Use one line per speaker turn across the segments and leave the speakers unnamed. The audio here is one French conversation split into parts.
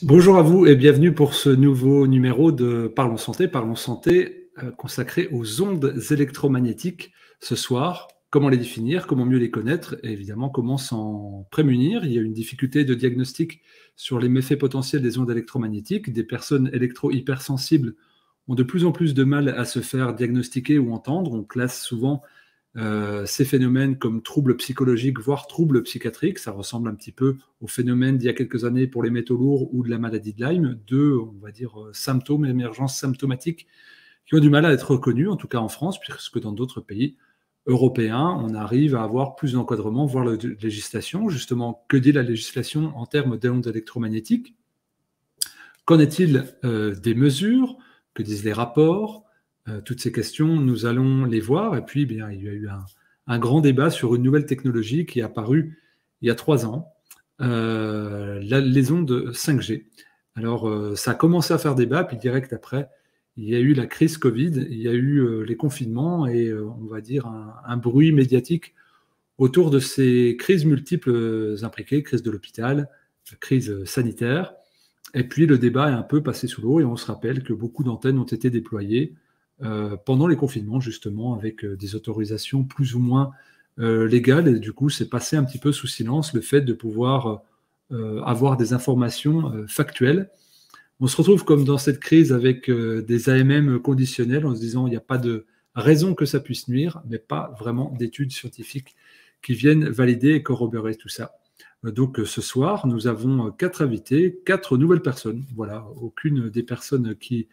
Bonjour à vous et bienvenue pour ce nouveau numéro de Parlons Santé consacré aux ondes électromagnétiques. Ce soir, comment les définir, comment mieux les connaître et évidemment comment s'en prémunir. Il y a une difficulté de diagnostic sur les méfaits potentiels des ondes électromagnétiques. Des personnes électro-hypersensibles ont de plus en plus de mal à se faire diagnostiquer ou entendre. On classe souvent ces phénomènes comme troubles psychologiques, voire troubles psychiatriques. Ça ressemble un petit peu au phénomène d'il y a quelques années pour les métaux lourds ou de la maladie de Lyme, deux, on va dire, symptômes, émergences symptomatiques qui ont du mal à être reconnus, en tout cas en France, puisque dans d'autres pays européens, on arrive à avoir plus d'encadrement, voire de législation. Justement, que dit la législation en termes d'ondes électromagnétiques? Qu'en est-il des mesures? Que disent les rapports? Toutes ces questions, nous allons les voir. Et puis, bien, il y a eu un grand débat sur une nouvelle technologie qui est apparue il y a 3 ans, les ondes 5G. Alors, ça a commencé à faire débat, puis direct après, il y a eu la crise Covid, il y a eu les confinements et, on va dire, un bruit médiatique autour de ces crises multiples imbriquées, crise de l'hôpital, crise sanitaire. Et puis, le débat est un peu passé sous l'eau et on se rappelle que beaucoup d'antennes ont été déployées pendant les confinements, justement, avec des autorisations plus ou moins légales. Et du coup, c'est passé un petit peu sous silence le fait de pouvoir avoir des informations factuelles. On se retrouve comme dans cette crise avec des AMM conditionnels en se disant il n'y a pas de raison que ça puisse nuire, mais pas vraiment d'études scientifiques qui viennent valider et corroborer tout ça. Donc ce soir, nous avons 4 invités, 4 nouvelles personnes. Voilà, aucune des personnes qui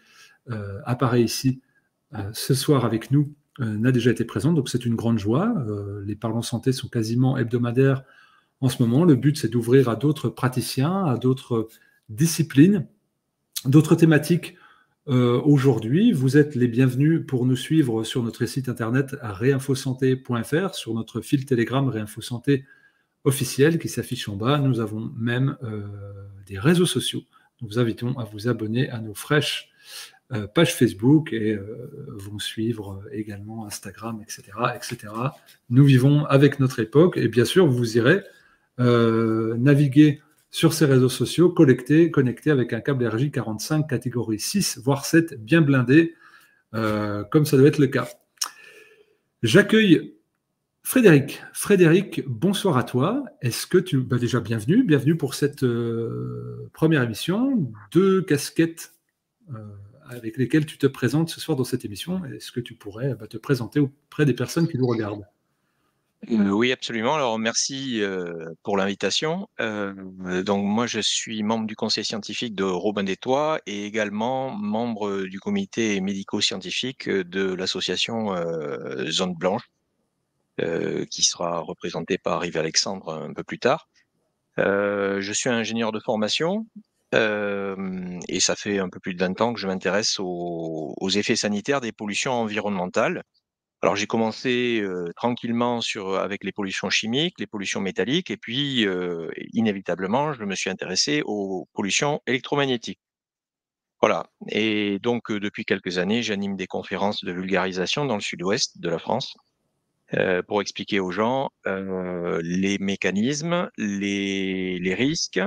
apparaît ici ce soir avec nous n'a déjà été présente, donc c'est une grande joie. Les Parlons Santé sont quasiment hebdomadaires en ce moment. Le but, c'est d'ouvrir à d'autres praticiens, à d'autres disciplines, d'autres thématiques. Aujourd'hui, vous êtes les bienvenus pour nous suivre sur notre site internet réinfosanté.fr, sur notre fil Telegram Réinfosanté officiel qui s'affiche en bas. Nous avons même des réseaux sociaux. Nous vous invitons à vous abonner à nos fraîches page Facebook et vont suivre également Instagram, etc., etc. Nous vivons avec notre époque et bien sûr, vous irez naviguer sur ces réseaux sociaux connectés avec un câble RJ45 catégorie 6, voire 7, bien blindé, comme ça doit être le cas. J'accueille Frédéric. Frédéric, bonsoir à toi. Est-ce que tu... déjà, bienvenue pour cette première émission. 2 casquettes avec lesquelles tu te présentes ce soir dans cette émission. Est-ce que tu pourrais te présenter auprès des personnes qui nous regardent?
Oui, absolument. Alors, merci pour l'invitation. Donc, moi, je suis membre du conseil scientifique de Robin des Toits et également membre du comité médico-scientifique de l'association Zone Blanche, qui sera représentée par Yves Alexandre un peu plus tard. Je suis ingénieur de formation et ça fait un peu plus de 20 ans que je m'intéresse aux effets sanitaires des pollutions environnementales. Alors j'ai commencé tranquillement avec les pollutions chimiques, les pollutions métalliques, et puis inévitablement, je me suis intéressé aux pollutions électromagnétiques. Voilà. Et donc depuis quelques années, j'anime des conférences de vulgarisation dans le sud-ouest de la France pour expliquer aux gens les mécanismes, les risques,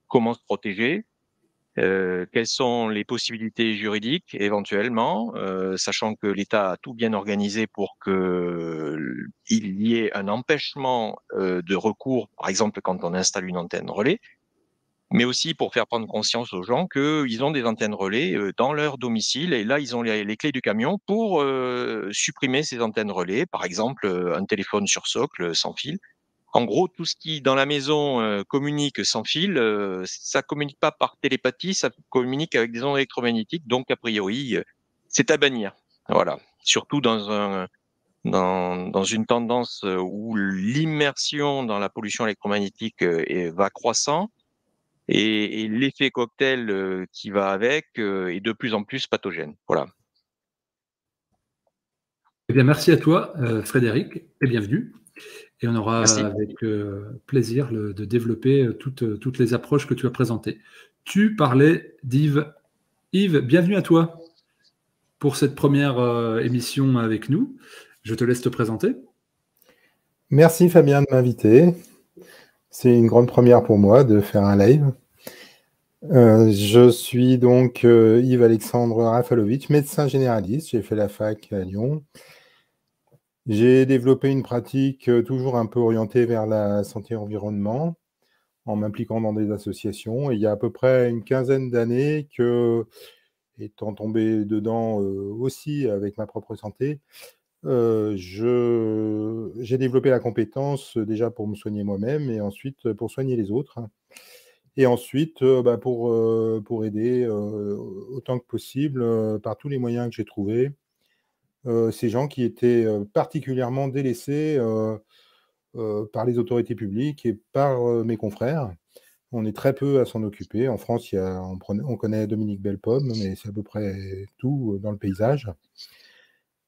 comment se protéger. Quelles sont les possibilités juridiques éventuellement, sachant que l'État a tout bien organisé pour qu'il y ait un empêchement de recours, par exemple quand on installe une antenne relais, mais aussi pour faire prendre conscience aux gens qu'ils ont des antennes relais dans leur domicile et là ils ont les clés du camion pour supprimer ces antennes relais, par exemple un téléphone sur socle sans fil. En gros, tout ce qui, dans la maison, communique sans fil, ça communique pas par télépathie, ça communique avec des ondes électromagnétiques, donc a priori, c'est à bannir. Voilà. Surtout dans une tendance où l'immersion dans la pollution électromagnétique va croissant et l'effet cocktail qui va avec est de plus en plus pathogène. Voilà.
Eh bien, merci à toi, Frédéric, et bienvenue. Et on aura
Merci.
avec plaisir de développer toutes les approches que tu as présentées. Tu parlais d'Yves. Yves, bienvenue à toi pour cette première émission avec nous. Je te laisse te présenter.
Merci Fabien de m'inviter. C'est une grande première pour moi de faire un live. Je suis donc Yves-Alexandre Rafalovic, médecin généraliste. J'ai fait la fac à Lyon. J'ai développé une pratique toujours un peu orientée vers la santé-environnement, en m'impliquant dans des associations. Et il y a à peu près une quinzaine d'années que, étant tombé dedans aussi avec ma propre santé, j'ai développé la compétence déjà pour me soigner moi-même et ensuite pour soigner les autres. Et ensuite, pour aider autant que possible, par tous les moyens que j'ai trouvés, ces gens qui étaient particulièrement délaissés par les autorités publiques et par mes confrères. On est très peu à s'en occuper. En France, on connaît Dominique Bellepomme, mais c'est à peu près tout dans le paysage.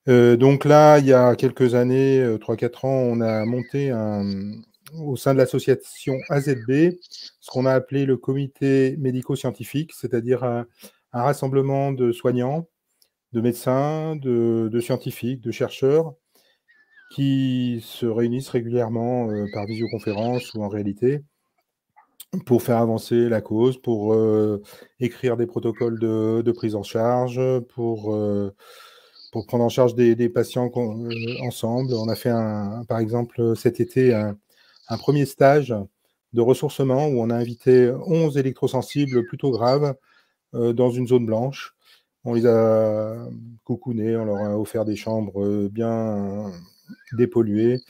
Donc là, il y a quelques années, 3-4 ans, on a monté au sein de l'association AZB, ce qu'on a appelé le comité médico-scientifique, c'est-à-dire un rassemblement de soignants, de médecins, de scientifiques, de chercheurs, qui se réunissent régulièrement par visioconférence ou en réalité, pour faire avancer la cause, pour écrire des protocoles de prise en charge, pour prendre en charge des patients ensemble. On a fait, par exemple, cet été, un premier stage de ressourcement où on a invité 11 électrosensibles plutôt graves dans une zone blanche. On les a coucounés, on leur a offert des chambres bien dépolluées.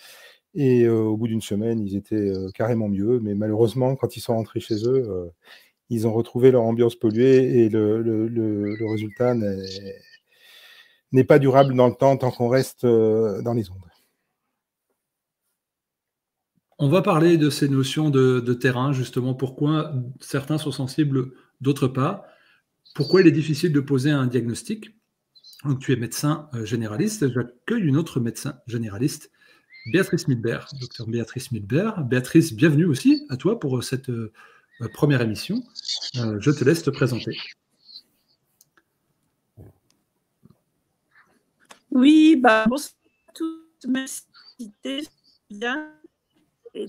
Et au bout d'une semaine, ils étaient carrément mieux. Mais malheureusement, quand ils sont rentrés chez eux, ils ont retrouvé leur ambiance polluée et le résultat n'est pas durable dans le temps tant qu'on reste dans les ondes.
On va parler de ces notions de terrain, justement, pourquoi certains sont sensibles, d'autres pas, pourquoi il est difficile de poser un diagnostic. Donc, tu es médecin généraliste, j'accueille une autre médecin généraliste, Béatrice Milbert, docteur Béatrice Milbert. Béatrice, bienvenue aussi à toi pour cette première émission. Je te laisse te présenter.
Oui, bonsoir à tous, merci bien. Et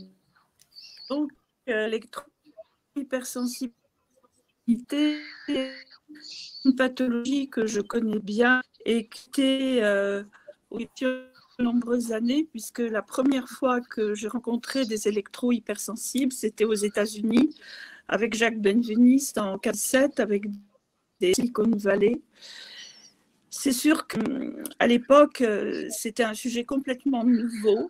donc, l'électro-hypersensibilité est une pathologie que je connais bien et qui était depuis de nombreuses années, puisque la première fois que j'ai rencontré des électro-hypersensibles, c'était aux États-Unis avec Jacques Benveniste en 1947 avec des Silicon Valley. C'est sûr qu'à l'époque, c'était un sujet complètement nouveau.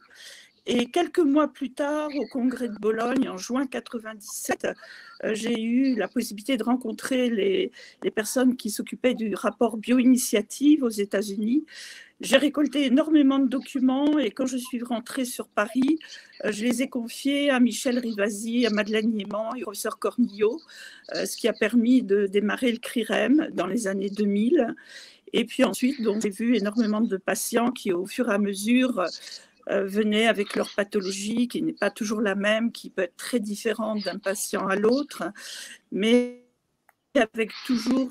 Et quelques mois plus tard, au Congrès de Bologne, en juin 1997, j'ai eu la possibilité de rencontrer les personnes qui s'occupaient du rapport bioinitiative aux États-Unis. J'ai récolté énormément de documents et quand je suis rentrée sur Paris, je les ai confiés à Michel Rivasi, à Madeleine Niéman et au professeur Cornillot, ce qui a permis de démarrer le CRIREM dans les années 2000. Et puis ensuite, j'ai vu énormément de patients qui, au fur et à mesure, venaient avec leur pathologie, qui n'est pas toujours la même, qui peut être très différente d'un patient à l'autre, mais avec toujours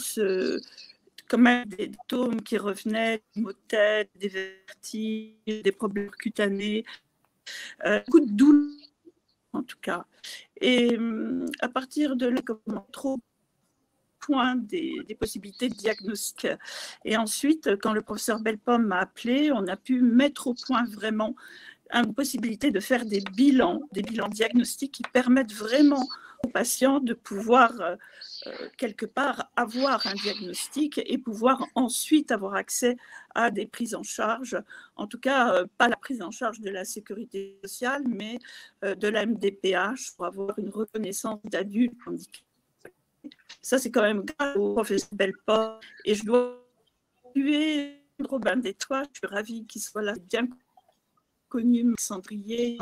quand même des symptômes qui revenaient, des maux de tête, des vertiges, des problèmes cutanés, beaucoup de douleur en tout cas. Et à partir de là, comment trop point des possibilités de diagnostic. Et ensuite, quand le professeur Bellepomme m'a appelé, on a pu mettre au point vraiment une possibilité de faire des bilans diagnostiques qui permettent vraiment aux patients de pouvoir quelque part avoir un diagnostic et pouvoir ensuite avoir accès à des prises en charge, en tout cas pas la prise en charge de la sécurité sociale, mais de la MDPH pour avoir une reconnaissance d'adulte handicapé. Ça, c'est quand même grâce au professeur Bellepomme. Et je dois saluer Robin Détois, je suis ravie qu'il soit là, bien connu, Cendrier,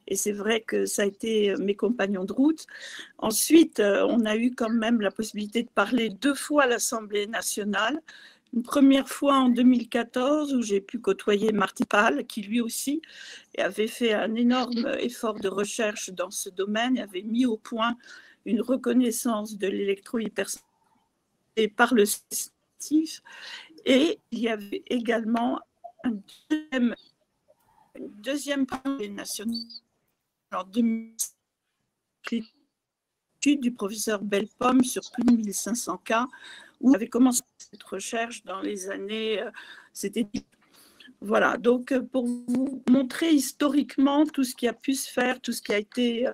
et c'est vrai que ça a été mes compagnons de route. Ensuite, on a eu quand même la possibilité de parler 2 fois à l'Assemblée nationale. Une première fois en 2014 où j'ai pu côtoyer Marty Pal, qui lui aussi avait fait un énorme effort de recherche dans ce domaine et avait mis au point une reconnaissance de l'électro-hypersensibilité par le CESTIF. Et il y avait également une deuxième Assemblée nationale en 2017 l'étude du professeur Bellepomme sur plus de 1500 cas, où on avait commencé cette recherche dans les années, c'était voilà, donc pour vous montrer historiquement tout ce qui a pu se faire, tout ce qui a été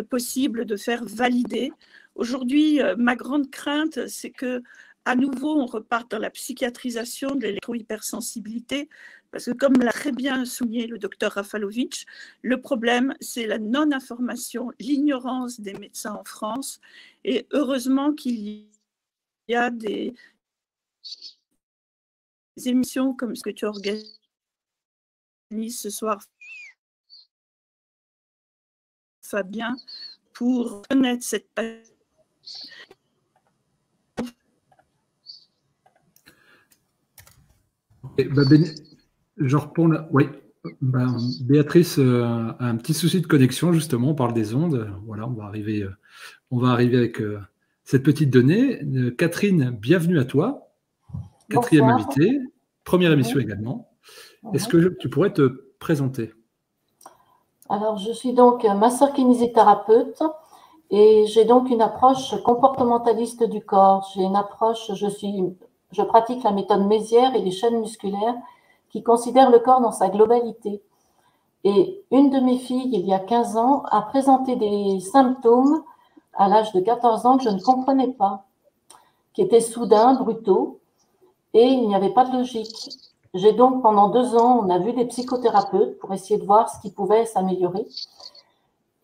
possible de faire valider. Aujourd'hui, ma grande crainte, c'est que à nouveau, on reparte dans la psychiatrisation de l'électro-hypersensibilité, parce que comme l'a très bien souligné le docteur Rafalovic, le problème, c'est la non-information, l'ignorance des médecins en France, et heureusement qu'il y a des émissions comme ce que tu organises ce soir, Fabien, pour connaître cette
je reprends là. Oui. Béatrice a un petit souci de connexion, justement. On parle des ondes. Voilà, on va arriver avec cette petite donnée. Catherine, bienvenue à toi. Quatrième invitée, première émission également. Est-ce que tu pourrais te présenter?
Alors, je suis donc masseur kinésithérapeute et j'ai donc une approche comportementaliste du corps. J'ai une approche, je pratique la méthode Mézières et les chaînes musculaires qui considèrent le corps dans sa globalité. Et une de mes filles, il y a 15 ans, a présenté des symptômes à l'âge de 14 ans que je ne comprenais pas, qui étaient soudains, brutaux, et il n'y avait pas de logique. J'ai donc, pendant 2 ans, on a vu des psychothérapeutes pour essayer de voir ce qui pouvait s'améliorer.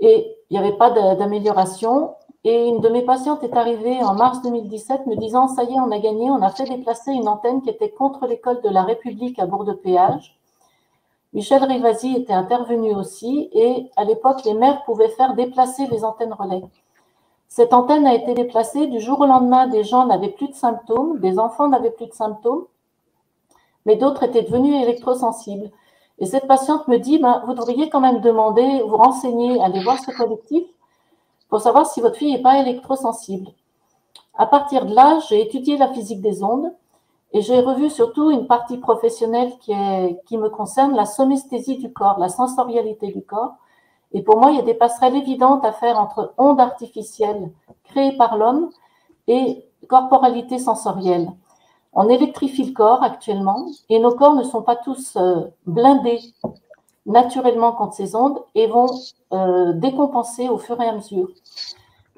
Et il n'y avait pas d'amélioration. Et une de mes patientes est arrivée en mars 2017 me disant « Ça y est, on a gagné, on a fait déplacer une antenne qui était contre l'école de la République à Bourg-de-Péage. » Michel Rivasi était intervenu aussi et à l'époque, les maires pouvaient faire déplacer les antennes relais. Cette antenne a été déplacée. Du jour au lendemain, des gens n'avaient plus de symptômes, des enfants n'avaient plus de symptômes, mais d'autres étaient devenus électrosensibles. Et cette patiente me dit, vous devriez quand même demander, vous renseigner, aller voir ce collectif pour savoir si votre fille n'est pas électrosensible. À partir de là, j'ai étudié la physique des ondes et j'ai revu surtout une partie professionnelle qui me concerne, la somesthésie du corps, la sensorialité du corps. Et pour moi, il y a des passerelles évidentes à faire entre ondes artificielles créées par l'homme et corporalité sensorielle. On électrifie le corps actuellement et nos corps ne sont pas tous blindés naturellement contre ces ondes et vont décompenser au fur et à mesure.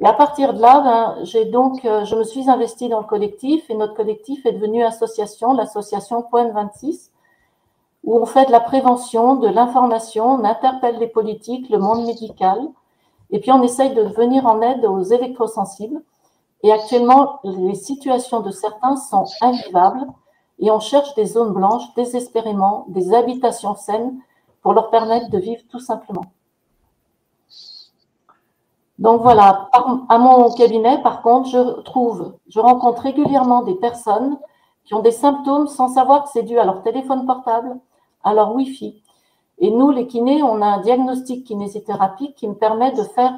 Et à partir de là, je me suis investie dans le collectif et notre collectif est devenu l'association Point 26, où on fait de la prévention, de l'information, on interpelle les politiques, le monde médical, et puis on essaye de venir en aide aux électrosensibles. Et actuellement, les situations de certains sont invivables et on cherche des zones blanches désespérément, des habitations saines pour leur permettre de vivre tout simplement. Donc voilà, à mon cabinet, par contre, je rencontre régulièrement des personnes qui ont des symptômes sans savoir que c'est dû à leur téléphone portable, à leur Wi-Fi. Et nous, les kinés, on a un diagnostic kinésithérapie qui me permet de faire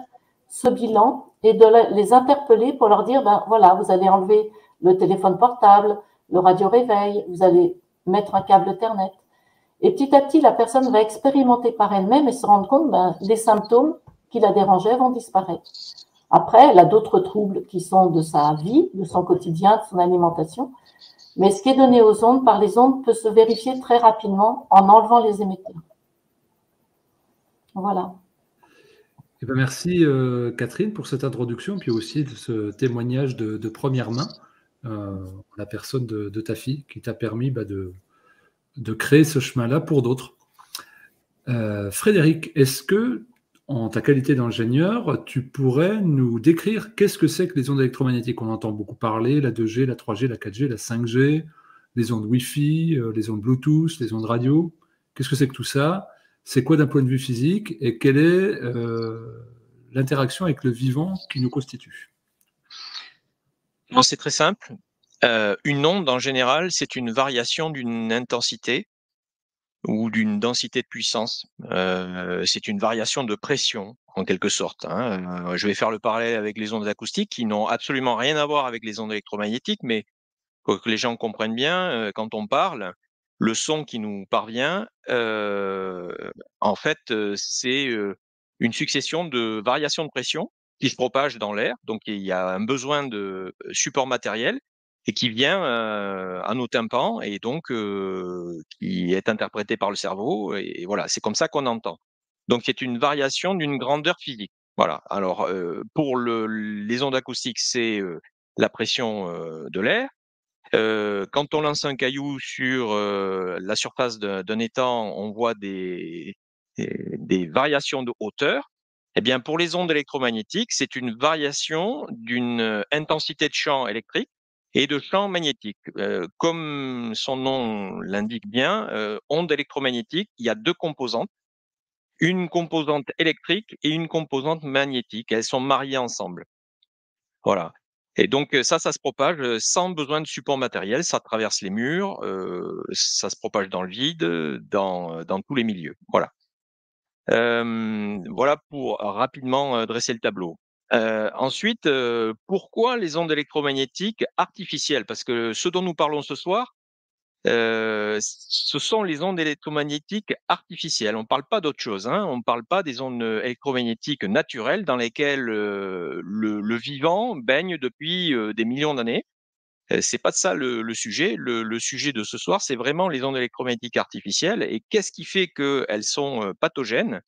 ce bilan et de les interpeller pour leur dire, voilà, vous allez enlever le téléphone portable, le radio-réveil, vous allez mettre un câble Ethernet. Et petit à petit, la personne va expérimenter par elle-même et se rendre compte, les symptômes qui la dérangeaient vont disparaître. Après, elle a d'autres troubles qui sont de sa vie, de son quotidien, de son alimentation. Mais ce qui est donné aux ondes par les ondes peut se vérifier très rapidement en enlevant les émetteurs. Voilà.
Eh bien, merci Catherine pour cette introduction, puis aussi de ce témoignage de première main, la personne de ta fille qui t'a permis de créer ce chemin-là pour d'autres. Frédéric, est-ce que, en ta qualité d'ingénieur, tu pourrais nous décrire qu'est-ce que c'est que les ondes électromagnétiques? On entend beaucoup parler, la 2G, la 3G, la 4G, la 5G, les ondes Wi-Fi, les ondes Bluetooth, les ondes radio. Qu'est-ce que c'est que tout ça? C'est quoi d'un point de vue physique et quelle est l'interaction avec le vivant qui nous constitue?
Bon, c'est très simple. Une onde, en général, c'est une variation d'une intensité ou d'une densité de puissance. C'est une variation de pression, en quelque sorte. Je vais faire le parallèle avec les ondes acoustiques qui n'ont absolument rien à voir avec les ondes électromagnétiques, mais pour que les gens comprennent bien, quand on parle, le son qui nous parvient, en fait, c'est une succession de variations de pression qui se propage dans l'air. Donc, il y a un besoin de support matériel et qui vient à nos tympans et donc qui est interprété par le cerveau. Et voilà, c'est comme ça qu'on entend. Donc, c'est une variation d'une grandeur physique. Voilà. Alors, pour les ondes acoustiques, c'est la pression de l'air. Quand on lance un caillou sur la surface d'un étang, on voit des variations de hauteur. Eh bien, pour les ondes électromagnétiques, c'est une variation d'une intensité de champ électrique et de champ magnétique. Comme son nom l'indique bien, ondes électromagnétiques, il y a deux composantes, une composante électrique et une composante magnétique. Elles sont mariées ensemble. Voilà. Et donc ça se propage sans besoin de support matériel, ça traverse les murs, ça se propage dans le vide, dans tous les milieux. Voilà. Voilà pour rapidement dresser le tableau. Ensuite, pourquoi les ondes électromagnétiques artificielles? Parce que ce dont nous parlons ce soir, ce sont les ondes électromagnétiques artificielles. On ne parle pas d'autre chose, hein. On ne parle pas des ondes électromagnétiques naturelles dans lesquelles le vivant baigne depuis des millions d'années. C'est pas de ça le sujet. Le sujet de ce soir, c'est vraiment les ondes électromagnétiques artificielles. Et qu'est-ce qui fait qu'elles sont pathogènes?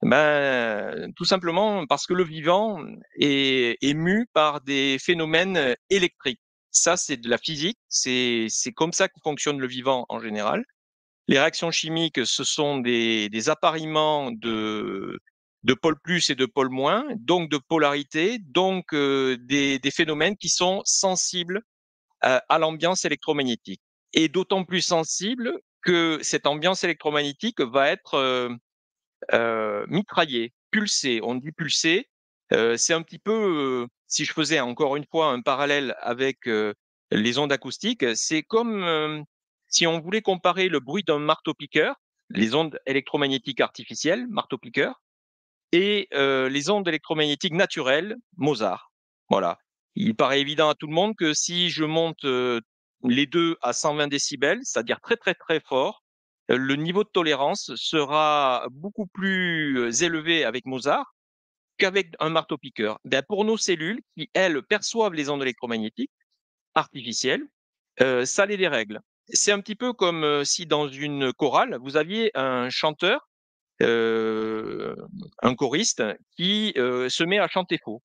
Ben, tout simplement parce que le vivant est mu par des phénomènes électriques. Ça, c'est de la physique, c'est comme ça que fonctionne le vivant en général. Les réactions chimiques, ce sont des appariements de pôle plus et de pôle moins, donc de polarité, donc des phénomènes qui sont sensibles à l'ambiance électromagnétique. Et d'autant plus sensibles que cette ambiance électromagnétique va être mitraillée, pulsée. On dit pulsée, c'est un petit peu, si je faisais encore une fois un parallèle avec les ondes acoustiques, c'est comme si on voulait comparer le bruit d'un marteau-piqueur, les ondes électromagnétiques artificielles, marteau-piqueur, et les ondes électromagnétiques naturelles, Mozart. Voilà. Il paraît évident à tout le monde que si je monte les deux à 120 décibels, c'est-à-dire très très très fort, le niveau de tolérance sera beaucoup plus élevé avec Mozart qu'avec un marteau-piqueur. Ben, pour nos cellules, qui, elles, perçoivent les ondes électromagnétiques artificielles, ça les dérègle. C'est un petit peu comme si dans une chorale, vous aviez un chanteur, un choriste, qui se met à chanter faux.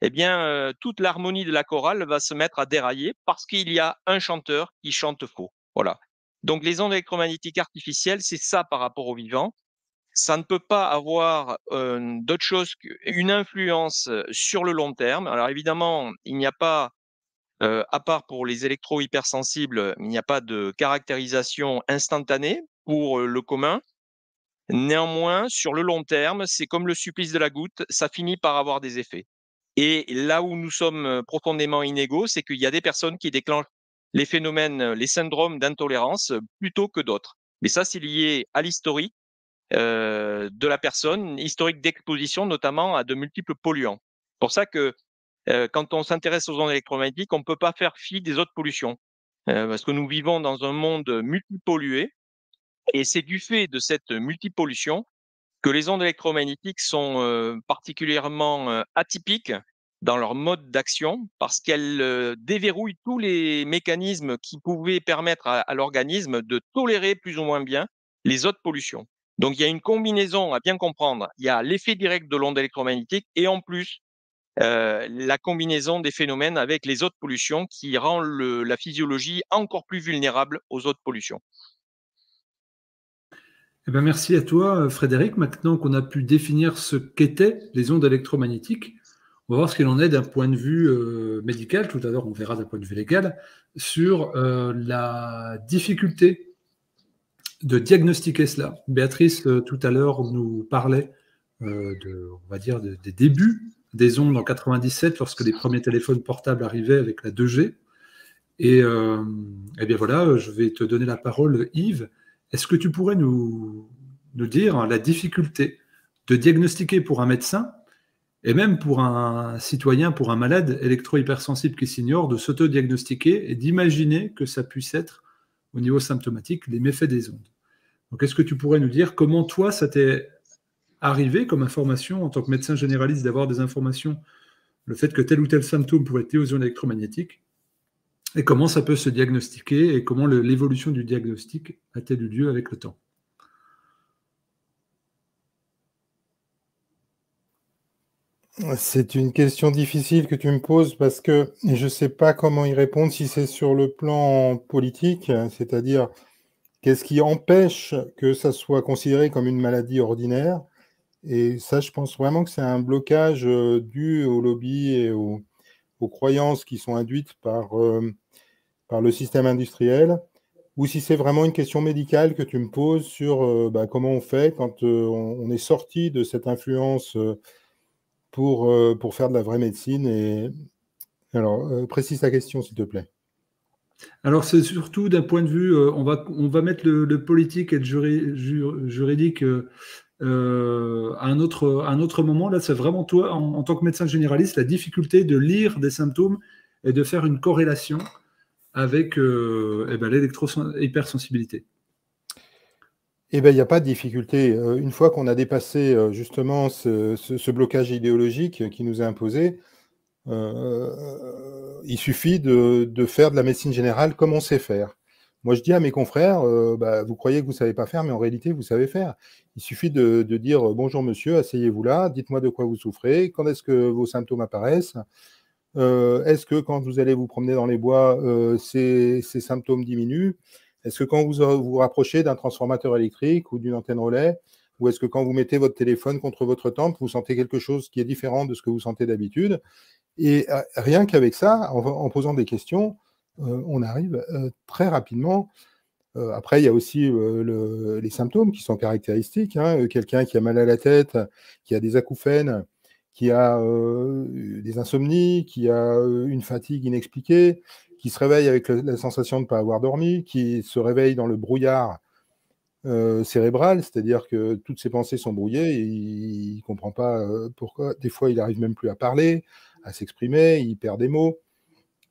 Eh bien, toute l'harmonie de la chorale va se mettre à dérailler parce qu'il y a un chanteur qui chante faux. Voilà. Donc, les ondes électromagnétiques artificielles, c'est ça par rapport au vivant. Ça ne peut pas avoir d'autre chose qu'une influence sur le long terme. Alors, évidemment, il n'y a pas, à part pour les électro-hypersensibles, il n'y a pas de caractérisation instantanée pour le commun. Néanmoins, sur le long terme, c'est comme le supplice de la goutte, ça finit par avoir des effets. Et là où nous sommes profondément inégaux, c'est qu'il y a des personnes qui déclenchent les phénomènes, les syndromes d'intolérance plutôt que d'autres. Mais ça, c'est lié à l'historique de la personne, historique d'exposition notamment à de multiples polluants. C'est pour ça que quand on s'intéresse aux ondes électromagnétiques, on ne peut pas faire fi des autres pollutions. Parce que nous vivons dans un monde multipollué et c'est du fait de cette multipollution que les ondes électromagnétiques sont particulièrement atypiques dans leur mode d'action parce qu'elles déverrouillent tous les mécanismes qui pouvaient permettre à l'organisme de tolérer plus ou moins bien les autres pollutions. Donc il y a une combinaison à bien comprendre. Il y a l'effet direct de l'onde électromagnétique et en plus la combinaison des phénomènes avec les autres pollutions qui rend la physiologie encore plus vulnérable aux autres pollutions.
Eh bien, merci à toi, Frédéric. Maintenant qu'on a pu définir ce qu'étaient les ondes électromagnétiques, on va voir ce qu'il en est d'un point de vue médical. Tout à l'heure, on verra d'un point de vue légal sur la difficulté de diagnostiquer cela. Béatrice, tout à l'heure, nous parlait on va dire, des débuts des ondes en 97, lorsque les premiers téléphones portables arrivaient avec la 2G. Et eh bien voilà, je vais te donner la parole, Yves. Est-ce que tu pourrais nous dire la difficulté de diagnostiquer pour un médecin et même pour un citoyen, pour un malade électro-hypersensible qui s'ignore, de s'auto-diagnostiquer et d'imaginer que ça puisse être, au niveau symptomatique, les méfaits des ondes. Donc, est-ce que tu pourrais nous dire comment toi, ça t'est arrivé comme information en tant que médecin généraliste d'avoir des informations, le fait que tel ou tel symptôme pourrait être lié aux ondes électromagnétiques, et comment ça peut se diagnostiquer et comment l'évolution du diagnostic a-t-elle eu lieu avec le temps.
C'est une question difficile que tu me poses parce que je ne sais pas comment y répondre si c'est sur le plan politique, c'est-à-dire qu'est-ce qui empêche que ça soit considéré comme une maladie ordinaire. Et ça, je pense vraiment que c'est un blocage dû au lobby et aux croyances qui sont induites par le système industriel, ou si c'est vraiment une question médicale que tu me poses sur comment on fait quand on est sorti de cette influence pour faire de la vraie médecine. Et alors, précise ta question, s'il te plaît.
Alors, c'est surtout d'un point de vue, on va mettre le politique et le juridique à un autre moment. Là, c'est vraiment toi, en tant que médecin généraliste, la difficulté de lire des symptômes et de faire une corrélation avec l'électro-hypersensibilité.
Eh bien, il n'y a pas de difficulté. Une fois qu'on a dépassé justement ce blocage idéologique qui nous est imposé, il suffit de faire de la médecine générale comme on sait faire. Moi, je dis à mes confrères, vous croyez que vous ne savez pas faire, mais en réalité, vous savez faire. Il suffit de dire « Bonjour monsieur, asseyez-vous là, dites-moi de quoi vous souffrez, quand est-ce que vos symptômes apparaissent, est-ce que quand vous allez vous promener dans les bois, ces symptômes diminuent ? Est-ce que quand vous vous rapprochez d'un transformateur électrique ou d'une antenne relais, ou est-ce que quand vous mettez votre téléphone contre votre tempe, vous sentez quelque chose qui est différent de ce que vous sentez d'habitude ?» Et rien qu'avec ça, en posant des questions, on arrive très rapidement. Après, il y a aussi les symptômes qui sont caractéristiques. Quelqu'un qui a mal à la tête, qui a des acouphènes, qui a des insomnies, qui a une fatigue inexpliquée, qui se réveille avec la sensation de ne pas avoir dormi, qui se réveille dans le brouillard cérébral, c'est-à-dire que toutes ses pensées sont brouillées, et il ne comprend pas pourquoi. Des fois, il n'arrive même plus à parler, à s'exprimer, il perd des mots.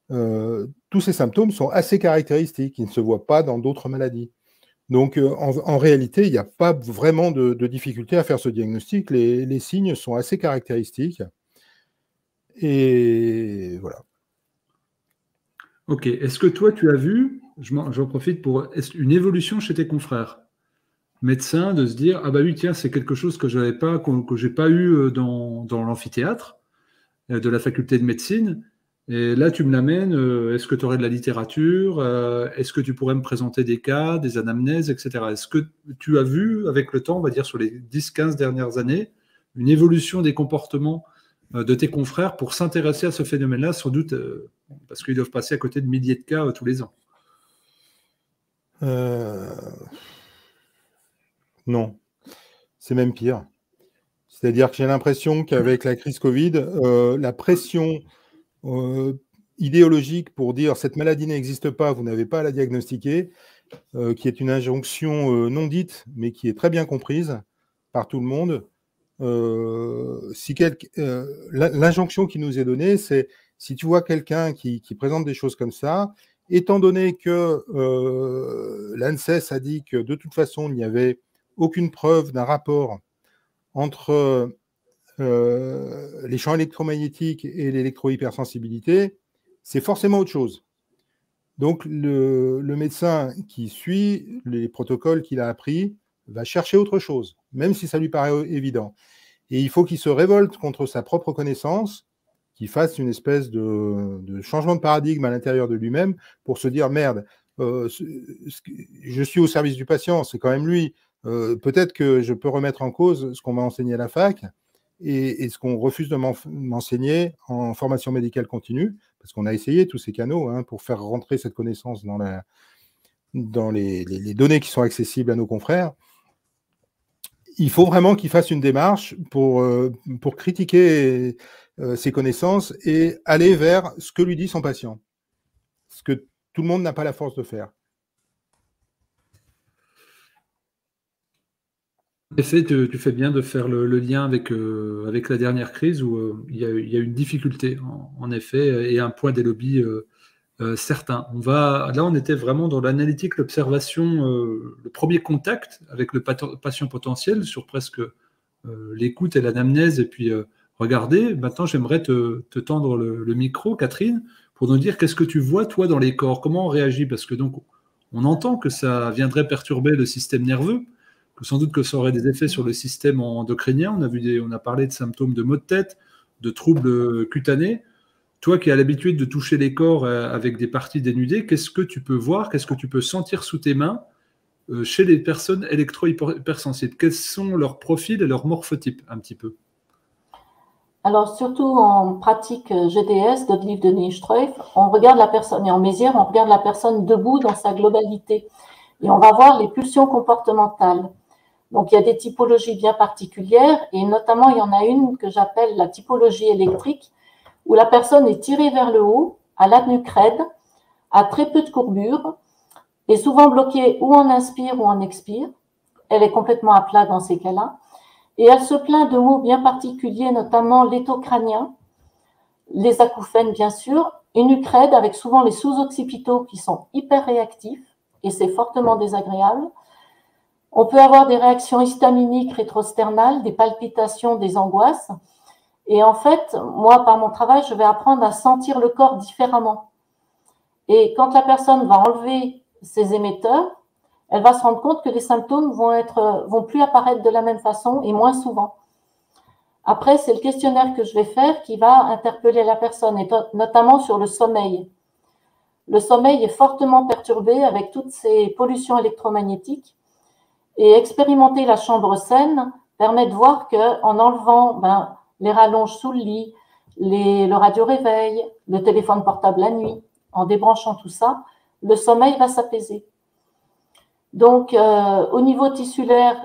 Tous ces symptômes sont assez caractéristiques, ils ne se voient pas dans d'autres maladies. Donc, en réalité, il n'y a pas vraiment de difficulté à faire ce diagnostic. Les signes sont assez caractéristiques. Et voilà.
Ok. Est-ce que toi, tu as vu, j'en profite pour une évolution chez tes confrères médecins, de se dire, ah bah oui, tiens, c'est quelque chose que je n'ai pas eu dans l'amphithéâtre de la faculté de médecine. Et là, tu me l'amènes, est-ce que tu aurais de la littérature, est-ce que tu pourrais me présenter des cas, des anamnèses, etc. Est-ce que tu as vu, avec le temps, on va dire sur les 10-15 dernières années, une évolution des comportements de tes confrères pour s'intéresser à ce phénomène-là, sans doute parce qu'ils doivent passer à côté de milliers de cas tous les ans?
Non, c'est même pire. C'est-à-dire que j'ai l'impression qu'avec la crise Covid, la pression idéologique pour dire cette maladie n'existe pas, vous n'avez pas à la diagnostiquer, qui est une injonction non dite, mais qui est très bien comprise par tout le monde. L'injonction qui nous est donnée, c'est si tu vois quelqu'un qui présente des choses comme ça, étant donné que l'ANSES a dit que de toute façon, il n'y avait aucune preuve d'un rapport entre les champs électromagnétiques et l'électro-hypersensibilité, c'est forcément autre chose. Donc, le médecin qui suit les protocoles qu'il a appris va chercher autre chose, même si ça lui paraît évident. Et il faut qu'il se révolte contre sa propre connaissance, qu'il fasse une espèce de changement de paradigme à l'intérieur de lui-même pour se dire « Merde, je suis au service du patient, c'est quand même lui. Peut-être que je peux remettre en cause ce qu'on m'a enseigné à la fac et ce qu'on refuse de m'enseigner en formation médicale continue, parce qu'on a essayé tous ces canaux pour faire rentrer cette connaissance dans les données qui sont accessibles à nos confrères. Il faut vraiment qu'il fasse une démarche pour critiquer ses connaissances et aller vers ce que lui dit son patient, ce que tout le monde n'a pas la force de faire.
En effet, tu fais bien de faire le lien avec la dernière crise où il y a une difficulté, en effet, et un poids des lobbies certain. Là, on était vraiment dans l'analytique, l'observation, le premier contact avec le patient potentiel sur presque l'écoute et l'anamnèse et puis regarder. Maintenant, j'aimerais te tendre le micro, Catherine, pour nous dire qu'est-ce que tu vois, toi, dans les corps, comment on réagit, parce que donc, on entend que ça viendrait perturber le système nerveux, que sans doute que ça aurait des effets sur le système endocrinien. On a parlé de symptômes de maux de tête, de troubles cutanés. Toi qui as l'habitude de toucher les corps avec des parties dénudées, qu'est-ce que tu peux voir, qu'est-ce que tu peux sentir sous tes mains chez les personnes électro-hypersensibles? Quels sont leurs profils et leurs morphotypes, un petit peu?
Alors, surtout en pratique GDS, Godelieve de Nijstreuf, on regarde la personne, et en Mézières, on regarde la personne debout dans sa globalité. Et on va voir les pulsions comportementales. Donc, il y a des typologies bien particulières, et notamment, il y en a une que j'appelle la typologie électrique, où la personne est tirée vers le haut, à la nuque raide, a très peu de courbure, est souvent bloquée ou en inspire ou en expire. Elle est complètement à plat dans ces cas-là. Et elle se plaint de maux bien particuliers, notamment l'étau-crânien, les acouphènes bien sûr, une nuque raide avec souvent les sous-occipitaux qui sont hyper réactifs, et c'est fortement désagréable. On peut avoir des réactions histaminiques rétrosternales, des palpitations, des angoisses. Et en fait, moi, par mon travail, je vais apprendre à sentir le corps différemment. Et quand la personne va enlever ses émetteurs, elle va se rendre compte que les symptômes vont plus apparaître de la même façon et moins souvent. Après, c'est le questionnaire que je vais faire qui va interpeller la personne, et notamment sur le sommeil. Le sommeil est fortement perturbé avec toutes ces pollutions électromagnétiques, et expérimenter la chambre saine permet de voir qu'en enlevant les rallonges sous le lit, le radio-réveil, le téléphone portable la nuit, en débranchant tout ça, le sommeil va s'apaiser. Donc, au niveau tissulaire,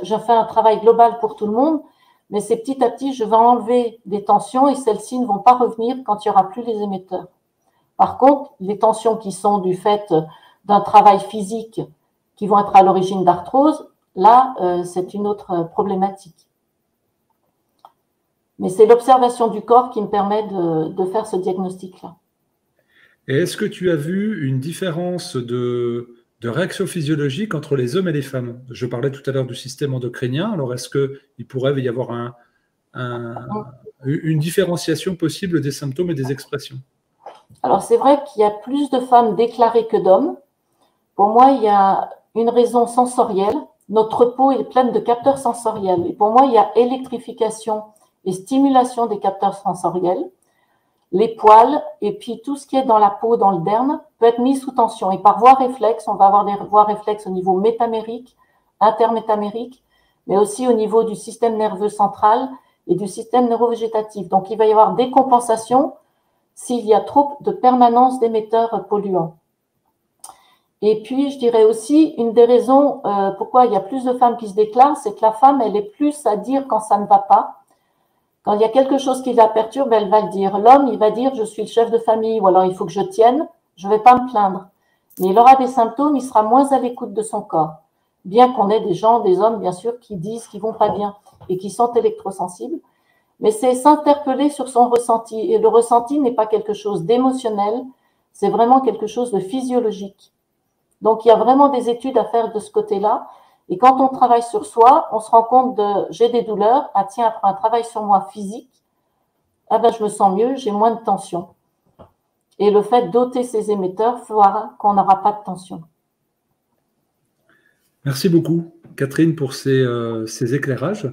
je fais un travail global pour tout le monde, mais c'est petit à petit, je vais enlever des tensions et celles-ci ne vont pas revenir quand il n'y aura plus les émetteurs. Par contre, les tensions qui sont du fait d'un travail physique qui vont être à l'origine d'arthrose, là, c'est une autre problématique. Mais c'est l'observation du corps qui me permet de faire ce diagnostic-là.
Et est-ce que tu as vu une différence de réaction physiologique entre les hommes et les femmes? Je parlais tout à l'heure du système endocrinien. Alors, est-ce qu'il pourrait y avoir une différenciation possible des symptômes et des expressions?
Alors, c'est vrai qu'il y a plus de femmes déclarées que d'hommes. Pour moi, il y a une raison sensorielle. Notre peau est pleine de capteurs sensoriels. Et pour moi, il y a électrification et stimulation des capteurs sensoriels. Les poils et puis tout ce qui est dans la peau, dans le derme, peut être mis sous tension. Et par voie réflexe, on va avoir des voies réflexes au niveau métamérique, intermétamérique, mais aussi au niveau du système nerveux central et du système neurovégétatif. Donc, il va y avoir des compensations s'il y a trop de permanence d'émetteurs polluants. Et puis, je dirais aussi, une des raisons pourquoi il y a plus de femmes qui se déclarent, c'est que la femme, elle est plus à dire quand ça ne va pas. Quand il y a quelque chose qui la perturbe, elle va le dire. L'homme, il va dire, je suis le chef de famille, ou alors il faut que je tienne, je ne vais pas me plaindre. Mais il aura des symptômes, il sera moins à l'écoute de son corps. Bien qu'on ait des hommes, bien sûr, qui disent qu'ils vont pas bien et qui sont électrosensibles. Mais c'est s'interpeller sur son ressenti. Et le ressenti n'est pas quelque chose d'émotionnel, c'est vraiment quelque chose de physiologique. Donc, il y a vraiment des études à faire de ce côté-là. Et quand on travaille sur soi, on se rend compte j'ai des douleurs. Ah tiens, après un travail sur moi physique, je me sens mieux, j'ai moins de tension. Et le fait d'ôter ces émetteurs fera qu'on n'aura pas de tension.
Merci beaucoup, Catherine, pour ces éclairages.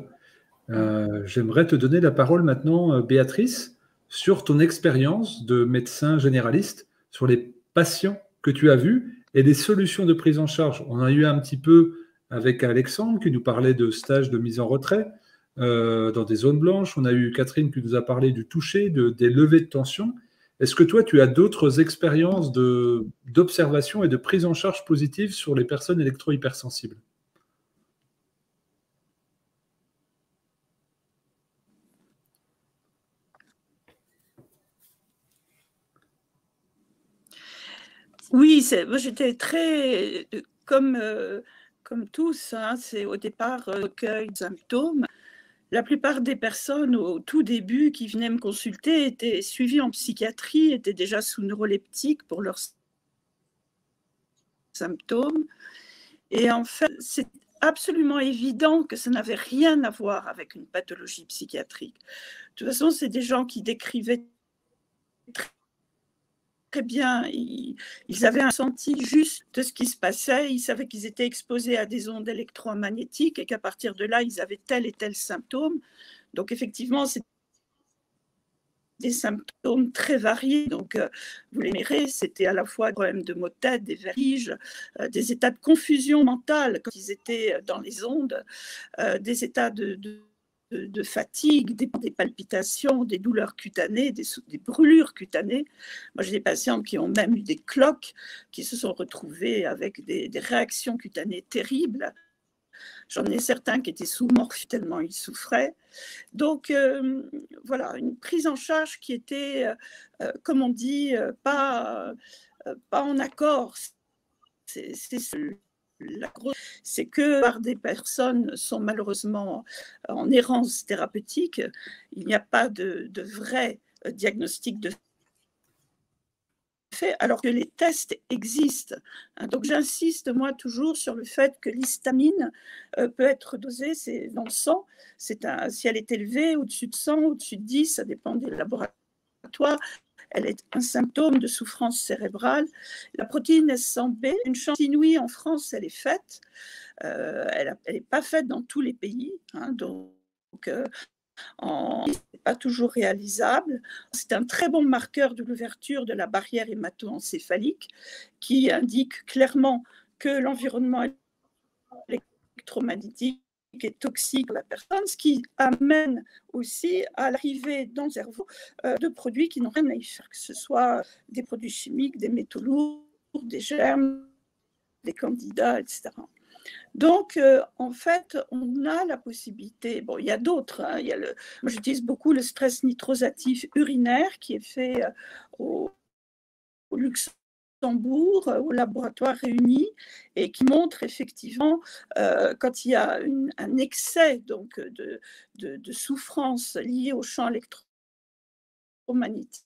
J'aimerais te donner la parole maintenant, Béatrice, sur ton expérience de médecin généraliste, sur les patients que tu as vus et les solutions de prise en charge. On a eu un petit peu avec Alexandre qui nous parlait de stages de mise en retrait dans des zones blanches. On a eu Catherine qui nous a parlé du toucher, des levées de tension. Est-ce que toi, tu as d'autres expériences d'observation et de prise en charge positive sur les personnes électro-hypersensibles?
Oui, moi j'étais très, comme tous, hein, c'est au départ recueil de symptômes. La plupart des personnes au tout début qui venaient me consulter étaient suivies en psychiatrie, étaient déjà sous neuroleptiques pour leurs symptômes. Et en fait, absolument évident que ça n'avait rien à voir avec une pathologie psychiatrique. De toute façon, c'est des gens qui décrivaient très bien, ils avaient un ressenti juste de ce qui se passait, ils savaient qu'ils étaient exposés à des ondes électromagnétiques et qu'à partir de là, ils avaient tel et tel symptôme. Donc effectivement, c'est des symptômes très variés. Donc, vous les verrez, c'était à la fois des problèmes de maux de tête, des vertiges, des états de confusion mentale quand ils étaient dans les ondes, des états de fatigue, des palpitations, des douleurs cutanées, des brûlures cutanées. Moi, j'ai des patients qui ont même eu des cloques, qui se sont retrouvés avec des réactions cutanées terribles. J'en ai certains qui étaient sous morphine tellement ils souffraient. Donc, voilà, une prise en charge qui était, comme on dit, pas en accord. C'est que par des personnes sont malheureusement en errance thérapeutique. Il n'y a pas de vrai diagnostic de fait, alors que les tests existent. Donc j'insiste moi toujours sur le fait que l'histamine peut être dosée dans le sang. Si elle est élevée au-dessus de 100, au-dessus de 10, ça dépend des laboratoires. Elle est un symptôme de souffrance cérébrale. La protéine S100B, une chance inouïe en France, elle est faite. Elle n'est pas faite dans tous les pays. Donc, c'est pas toujours réalisable. C'est un très bon marqueur de l'ouverture de la barrière hémato-encéphalique qui indique clairement que l'environnement électromagnétique est toxique pour la personne, ce qui amène aussi à l'arrivée dans le cerveau de produits qui n'ont rien à y faire, que ce soit des produits chimiques, des métaux lourds, des germes, des candidats, etc. Donc, en fait, on a la possibilité, bon, il y a d'autres, moi j'utilise beaucoup le stress nitrosatif urinaire qui est fait au Luxembourg, au laboratoire réuni, et qui montre effectivement, quand il y a un excès donc, de souffrance liée au champ électromagnétique,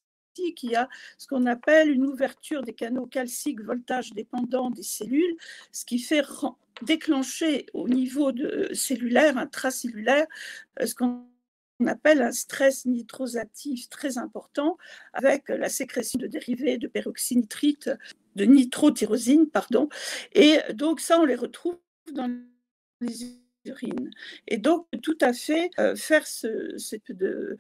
il y a ce qu'on appelle une ouverture des canaux calciques voltage dépendants des cellules, ce qui fait déclencher au niveau cellulaire, intracellulaire, ce qu'on appelle un stress nitrosatif très important, avec la sécrétion de dérivés de peroxynitrite, de nitrotyrosine, pardon. Et donc ça, on les retrouve dans les urines. Et donc, tout à fait faire ce type de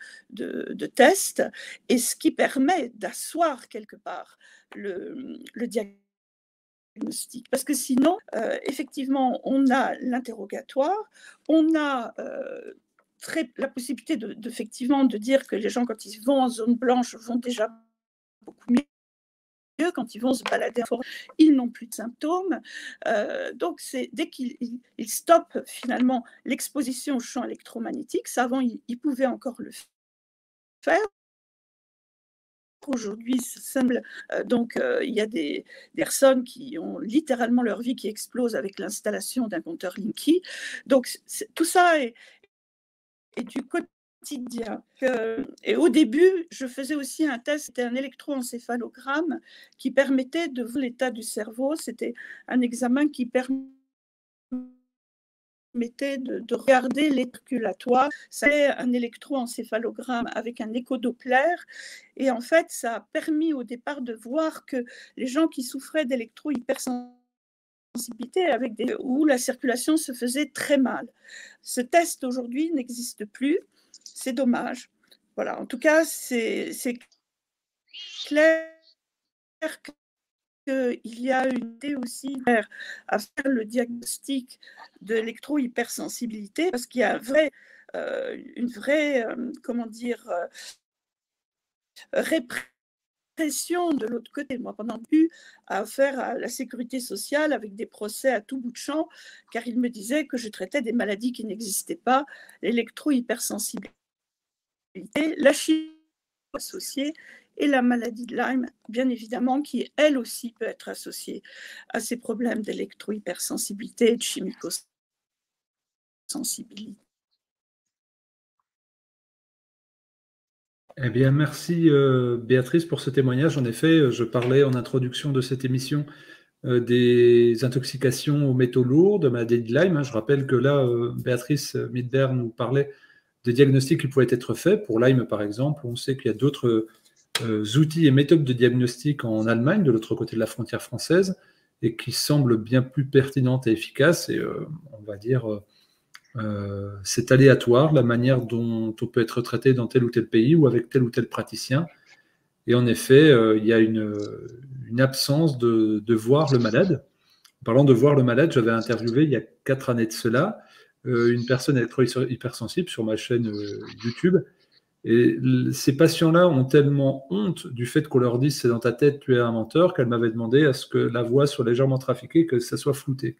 test, et ce qui permet d'asseoir quelque part le diagnostic. Parce que sinon, effectivement, on a l'interrogatoire, on a la possibilité effectivement de dire que les gens, quand ils vont en zone blanche, vont déjà beaucoup mieux. Quand ils vont se balader en forêt, ils n'ont plus de symptômes. Donc, dès qu'ils stoppent finalement l'exposition au champ électromagnétique, ça avant, ils pouvaient encore le faire. Aujourd'hui, ça semble, donc il y a des personnes qui ont littéralement leur vie qui explose avec l'installation d'un compteur Linky. Donc, tout ça est du quotidien. Et au début, je faisais aussi un test, c'était un électroencéphalogramme qui permettait de voir l'état du cerveau. C'était un examen qui permettait de regarder l'éterculatoire. C'est un électroencéphalogramme avec un échodoppler. Et en fait, ça a permis au départ de voir que les gens qui souffraient d'électro-hypersensibilité où la circulation se faisait très mal. Ce test aujourd'hui n'existe plus. C'est dommage. Voilà, en tout cas, c'est clair qu'il y a une idée aussi à faire le diagnostic de l'électro-hypersensibilité, parce qu'il y a une vraie comment dire, répression de l'autre côté. Moi, pendant que j'ai eu affaire à la sécurité sociale avec des procès à tout bout de champ, car ils me disaient que je traitais des maladies qui n'existaient pas, l'électro-hypersensibilité, la chimie associée et la maladie de Lyme, bien évidemment, qui elle aussi peut être associée à ces problèmes d'électro-hypersensibilité et de chimico-sensibilité.
Eh bien, merci Béatrice pour ce témoignage. En effet, je parlais en introduction de cette émission des intoxications aux métaux lourds, de maladie de Lyme. Je rappelle que là, Béatrice Midberg nous parlait des diagnostics qui pouvaient être faits. Pour Lyme, par exemple, on sait qu'il y a d'autres outils et méthodes de diagnostic en Allemagne, de l'autre côté de la frontière française, et qui semblent bien plus pertinentes et efficaces. Et on va dire, c'est aléatoire la manière dont on peut être traité dans tel ou tel pays ou avec tel ou tel praticien. Et en effet, il y a une absence de voir le malade. En parlant de voir le malade, j'avais interviewé il y a 4 années de cela une personne électro-hypersensible sur ma chaîne YouTube. Et ces patients-là ont tellement honte du fait qu'on leur dise c'est dans ta tête, tu es un menteur, qu'elle m'avait demandé à ce que la voix soit légèrement trafiquée, que ça soit flouté.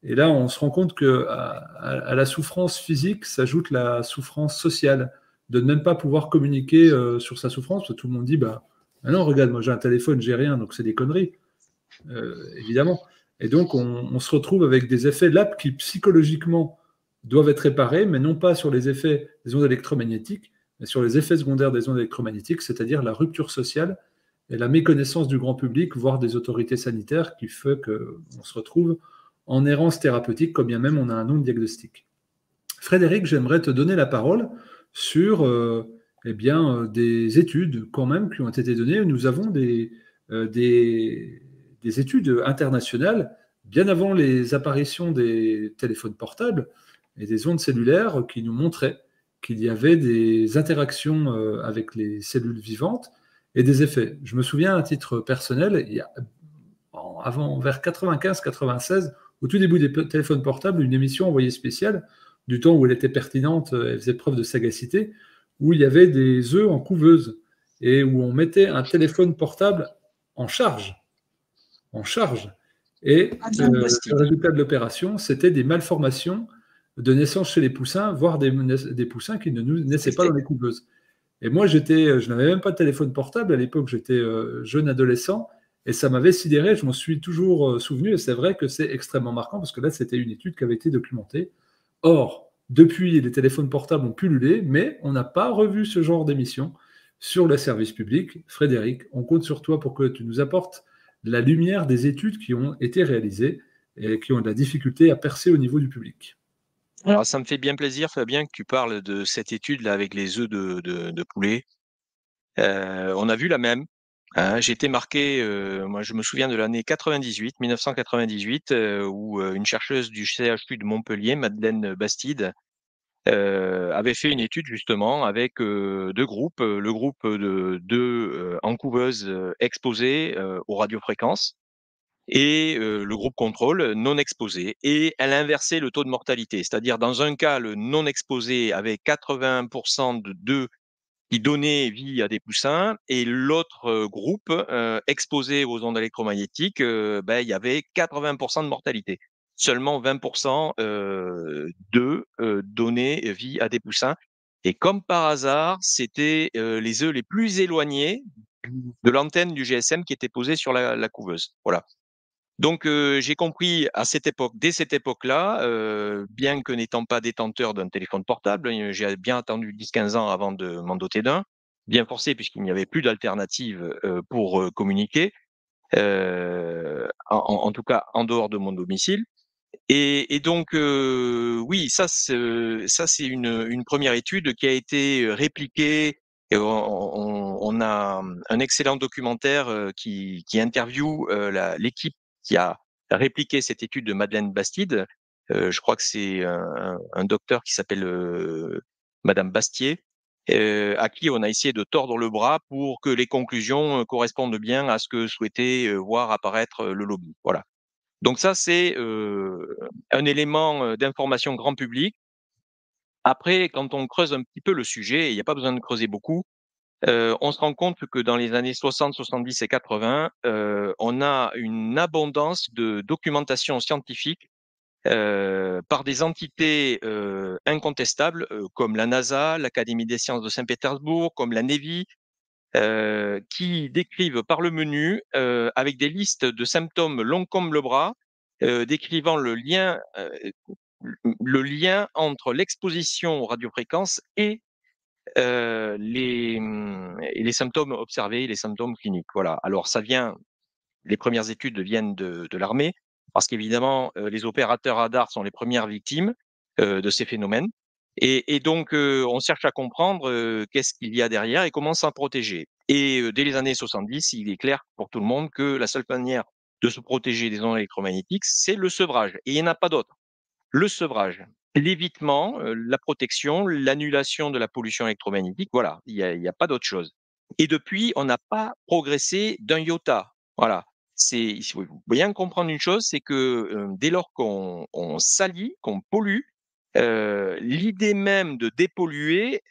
Et là, on se rend compte qu'à la souffrance physique s'ajoute la souffrance sociale, de ne même pas pouvoir communiquer sur sa souffrance, parce que tout le monde dit bah non, regarde, moi j'ai un téléphone, j'ai rien, donc c'est des conneries, évidemment. Et donc, on se retrouve avec des effets là qui psychologiquement doivent être réparés, mais non pas sur les effets des ondes électromagnétiques, mais sur les effets secondaires des ondes électromagnétiques, c'est-à-dire la rupture sociale et la méconnaissance du grand public, voire des autorités sanitaires, qui fait qu'on se retrouve en errance thérapeutique, quand bien même on a un nom de diagnostic. Frédéric, j'aimerais te donner la parole sur des études quand même qui ont été données. Nous avons des études internationales, bien avant les apparitions des téléphones portables et des ondes cellulaires, qui nous montraient qu'il y avait des interactions avec les cellules vivantes et des effets. Je me souviens à titre personnel, vers 95-96, au tout début des téléphones portables, une émission envoyée spéciale, du temps où elle était pertinente, elle faisait preuve de sagacité, où il y avait des œufs en couveuse et où on mettait un téléphone portable en charge. Et le résultat de l'opération, c'était des malformations de naissance chez les poussins, voire des poussins qui ne naissaient pas dans les couveuses. Et moi, je n'avais même pas de téléphone portable à l'époque, j'étais jeune adolescent, et ça m'avait sidéré, je m'en suis toujours souvenu, et c'est vrai que c'est extrêmement marquant, parce que là, c'était une étude qui avait été documentée. Or, depuis, les téléphones portables ont pullulé, mais on n'a pas revu ce genre d'émission sur le service public. Frédéric, on compte sur toi pour que tu nous apportes la lumière des études qui ont été réalisées et qui ont de la difficulté à percer au niveau du public.
Alors, ça me fait bien plaisir, Fabien, que tu parles de cette étude-là avec les œufs de poulet. On a vu la même. Hein, j'ai été marqué, moi je me souviens de l'année 1998, où une chercheuse du CHU de Montpellier, Madeleine Bastide, avait fait une étude justement avec 2 groupes, le groupe de encouveuses exposées aux radiofréquences et le groupe contrôle non exposé, et elle inversait le taux de mortalité. C'est-à-dire dans un cas, le non exposé avait 80% d'œufs qui donnaient vie à des poussins, et l'autre groupe exposé aux ondes électromagnétiques, il y avait 80% de mortalité. Seulement 20% d'œufs donnaient vie à des poussins. Et comme par hasard, c'était les œufs les plus éloignés de l'antenne du GSM qui étaient posés sur la couveuse. Voilà. Donc j'ai compris dès cette époque-là, bien que n'étant pas détenteur d'un téléphone portable, j'ai bien attendu 10-15 ans avant de m'en doter d'un, bien forcé puisqu'il n'y avait plus d'alternative pour communiquer, en tout cas en dehors de mon domicile. Et donc oui, ça c'est une première étude qui a été répliquée. Et on a un excellent documentaire qui interviewe l'équipe qui a répliqué cette étude de Madeleine Bastide. Je crois que c'est un docteur qui s'appelle Madame Bastier, à qui on a essayé de tordre le bras pour que les conclusions correspondent bien à ce que souhaitait voir apparaître le lobby. Voilà. Donc ça, c'est un élément d'information grand public. Après, quand on creuse un petit peu le sujet, il n'y a pas besoin de creuser beaucoup, on se rend compte que dans les années 60, 70 et 80, on a une abondance de documentation scientifique par des entités incontestables, comme la NASA, l'Académie des sciences de Saint-Pétersbourg, comme la Navy, qui décrivent par le menu, avec des listes de symptômes longs comme le bras, décrivant le lien entre l'exposition aux radiofréquences et les symptômes observés, les symptômes cliniques. Voilà. Alors ça vient les premières études viennent de l'armée, parce qu'évidemment, les opérateurs radars sont les premières victimes de ces phénomènes. Et donc, on cherche à comprendre qu'est-ce qu'il y a derrière et comment s'en protéger. Et dès les années 70, il est clair pour tout le monde que la seule manière de se protéger des ondes électromagnétiques, c'est le sevrage. Et il n'y en a pas d'autre. Le sevrage, l'évitement, la protection, l'annulation de la pollution électromagnétique, voilà, il y a pas d'autre chose. Et depuis, on n'a pas progressé d'un iota. Voilà. Il faut bien comprendre une chose, c'est que dès lors qu'on salit, qu'on pollue, l'idée même de dépolluer,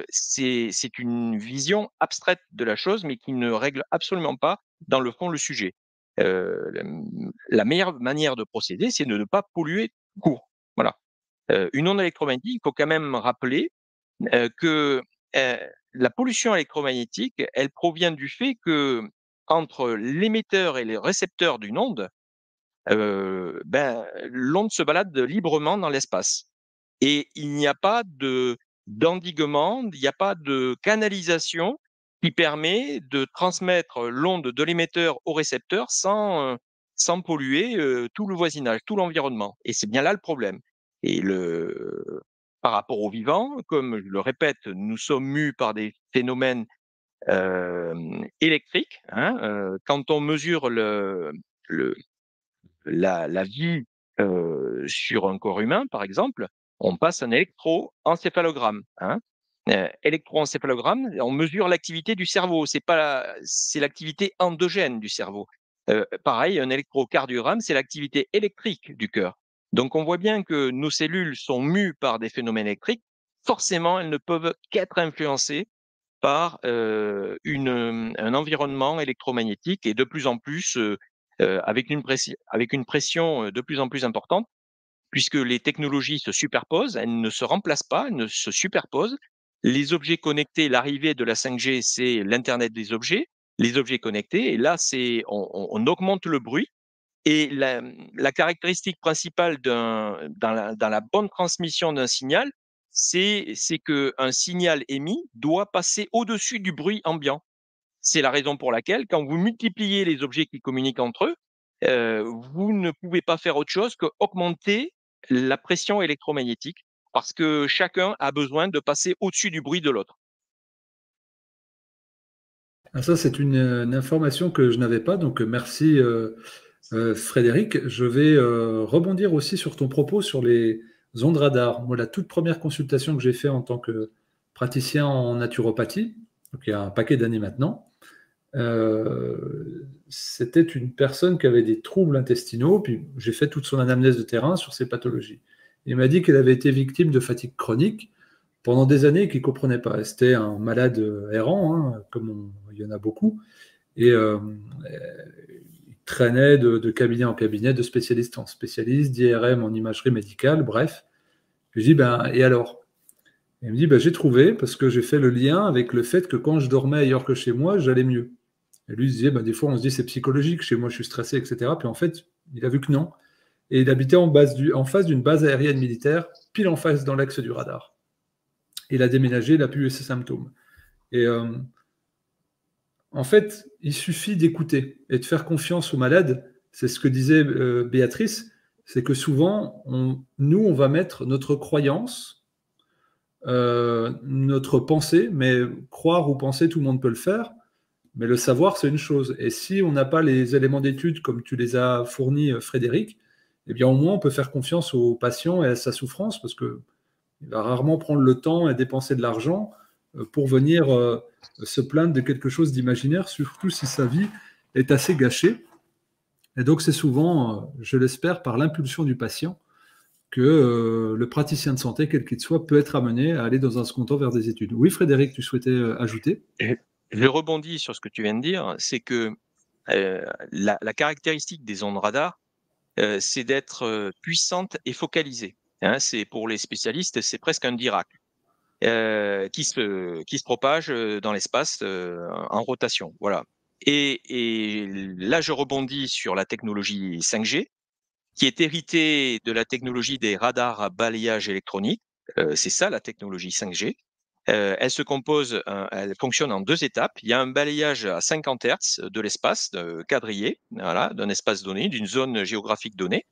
c'est une vision abstraite de la chose, mais qui ne règle absolument pas, dans le fond, le sujet. La la meilleure manière de procéder, c'est de ne pas polluer tout court. Voilà. Une onde électromagnétique, il faut quand même rappeler que la pollution électromagnétique, elle provient du fait que entre l'émetteur et le récepteur d'une onde, l'onde se balade librement dans l'espace. Et il n'y a pas d'endiguement, il n'y a pas de canalisation qui permet de transmettre l'onde de l'émetteur au récepteur sans polluer tout le voisinage, tout l'environnement. Et c'est bien là le problème. Et par rapport au vivant, comme je le répète, nous sommes mus par des phénomènes électriques. Hein, quand on mesure le, la vie sur un corps humain, par exemple, on passe un électroencéphalogramme. Hein. Électroencéphalogramme, on mesure l'activité du cerveau. C'est l'activité endogène du cerveau. Pareil, un électrocardiogramme, c'est l'activité électrique du cœur. Donc, on voit bien que nos cellules sont mues par des phénomènes électriques. Forcément, elles ne peuvent qu'être influencées par un environnement électromagnétique et de plus en plus avec une pression de plus en plus importante, puisque les technologies se superposent, elles ne se remplacent pas, elles ne se superposent. Les objets connectés, l'arrivée de la 5G, c'est l'Internet des objets, les objets connectés, et là, on augmente le bruit. Et la caractéristique principale dans la bonne transmission d'un signal, c'est qu'un signal émis doit passer au-dessus du bruit ambiant. C'est la raison pour laquelle, quand vous multipliez les objets qui communiquent entre eux, vous ne pouvez pas faire autre chose qu'augmenter la pression électromagnétique, parce que chacun a besoin de passer au-dessus du bruit de l'autre.
Ah, ça, c'est une information que je n'avais pas, donc merci Frédéric. Je vais rebondir aussi sur ton propos sur les ondes radar. Moi, la toute première consultation que j'ai faite en tant que praticien en naturopathie, donc il y a un paquet d'années maintenant, c'était une personne qui avait des troubles intestinaux, puis j'ai fait toute son anamnèse de terrain sur ses pathologies. Il m'a dit qu'elle avait été victime de fatigue chronique pendant des années et qu'il ne comprenait pas. C'était un malade errant, hein, comme il y en a beaucoup, et il traînait de cabinet en cabinet, de spécialiste en spécialiste, d'IRM en imagerie médicale, bref. Je lui dis, et alors? Et il me dit, j'ai trouvé, parce que j'ai fait le lien avec le fait que quand je dormais ailleurs que chez moi, j'allais mieux. Et lui, il disait, des fois, on se dit c'est psychologique, chez moi, je suis stressé, etc. Puis en fait, il a vu que non. Et il habitait en face d'une base aérienne militaire, pile en face dans l'axe du radar. Il a déménagé, il a pu eu ses symptômes. Et en fait, il suffit d'écouter et de faire confiance aux malades. C'est ce que disait Béatrice, c'est que souvent, nous, on va mettre notre croyance, notre pensée, mais croire ou penser, tout le monde peut le faire. Mais le savoir, c'est une chose. Et si on n'a pas les éléments d'étude comme tu les as fournis, Frédéric, eh bien au moins on peut faire confiance au patient et à sa souffrance, parce qu'il va rarement prendre le temps et dépenser de l'argent pour venir se plaindre de quelque chose d'imaginaire, surtout si sa vie est assez gâchée. Et donc c'est souvent, je l'espère, par l'impulsion du patient que le praticien de santé, quel qu'il soit, peut être amené à aller dans un second temps vers des études. Oui, Frédéric, tu souhaitais ajouter ?
Je rebondis sur ce que tu viens de dire, c'est que la caractéristique des ondes radar, c'est d'être puissante et focalisée. Hein, c'est pour les spécialistes, c'est presque un Dirac qui se propage dans l'espace en rotation. Voilà. Et là, je rebondis sur la technologie 5G, qui est héritée de la technologie des radars à balayage électronique. C'est ça la technologie 5G. Elle se compose, elle fonctionne en 2 étapes. Il y a un balayage à 50 Hz de l'espace quadrillé, voilà, d'un espace donné, d'une zone géographique donnée.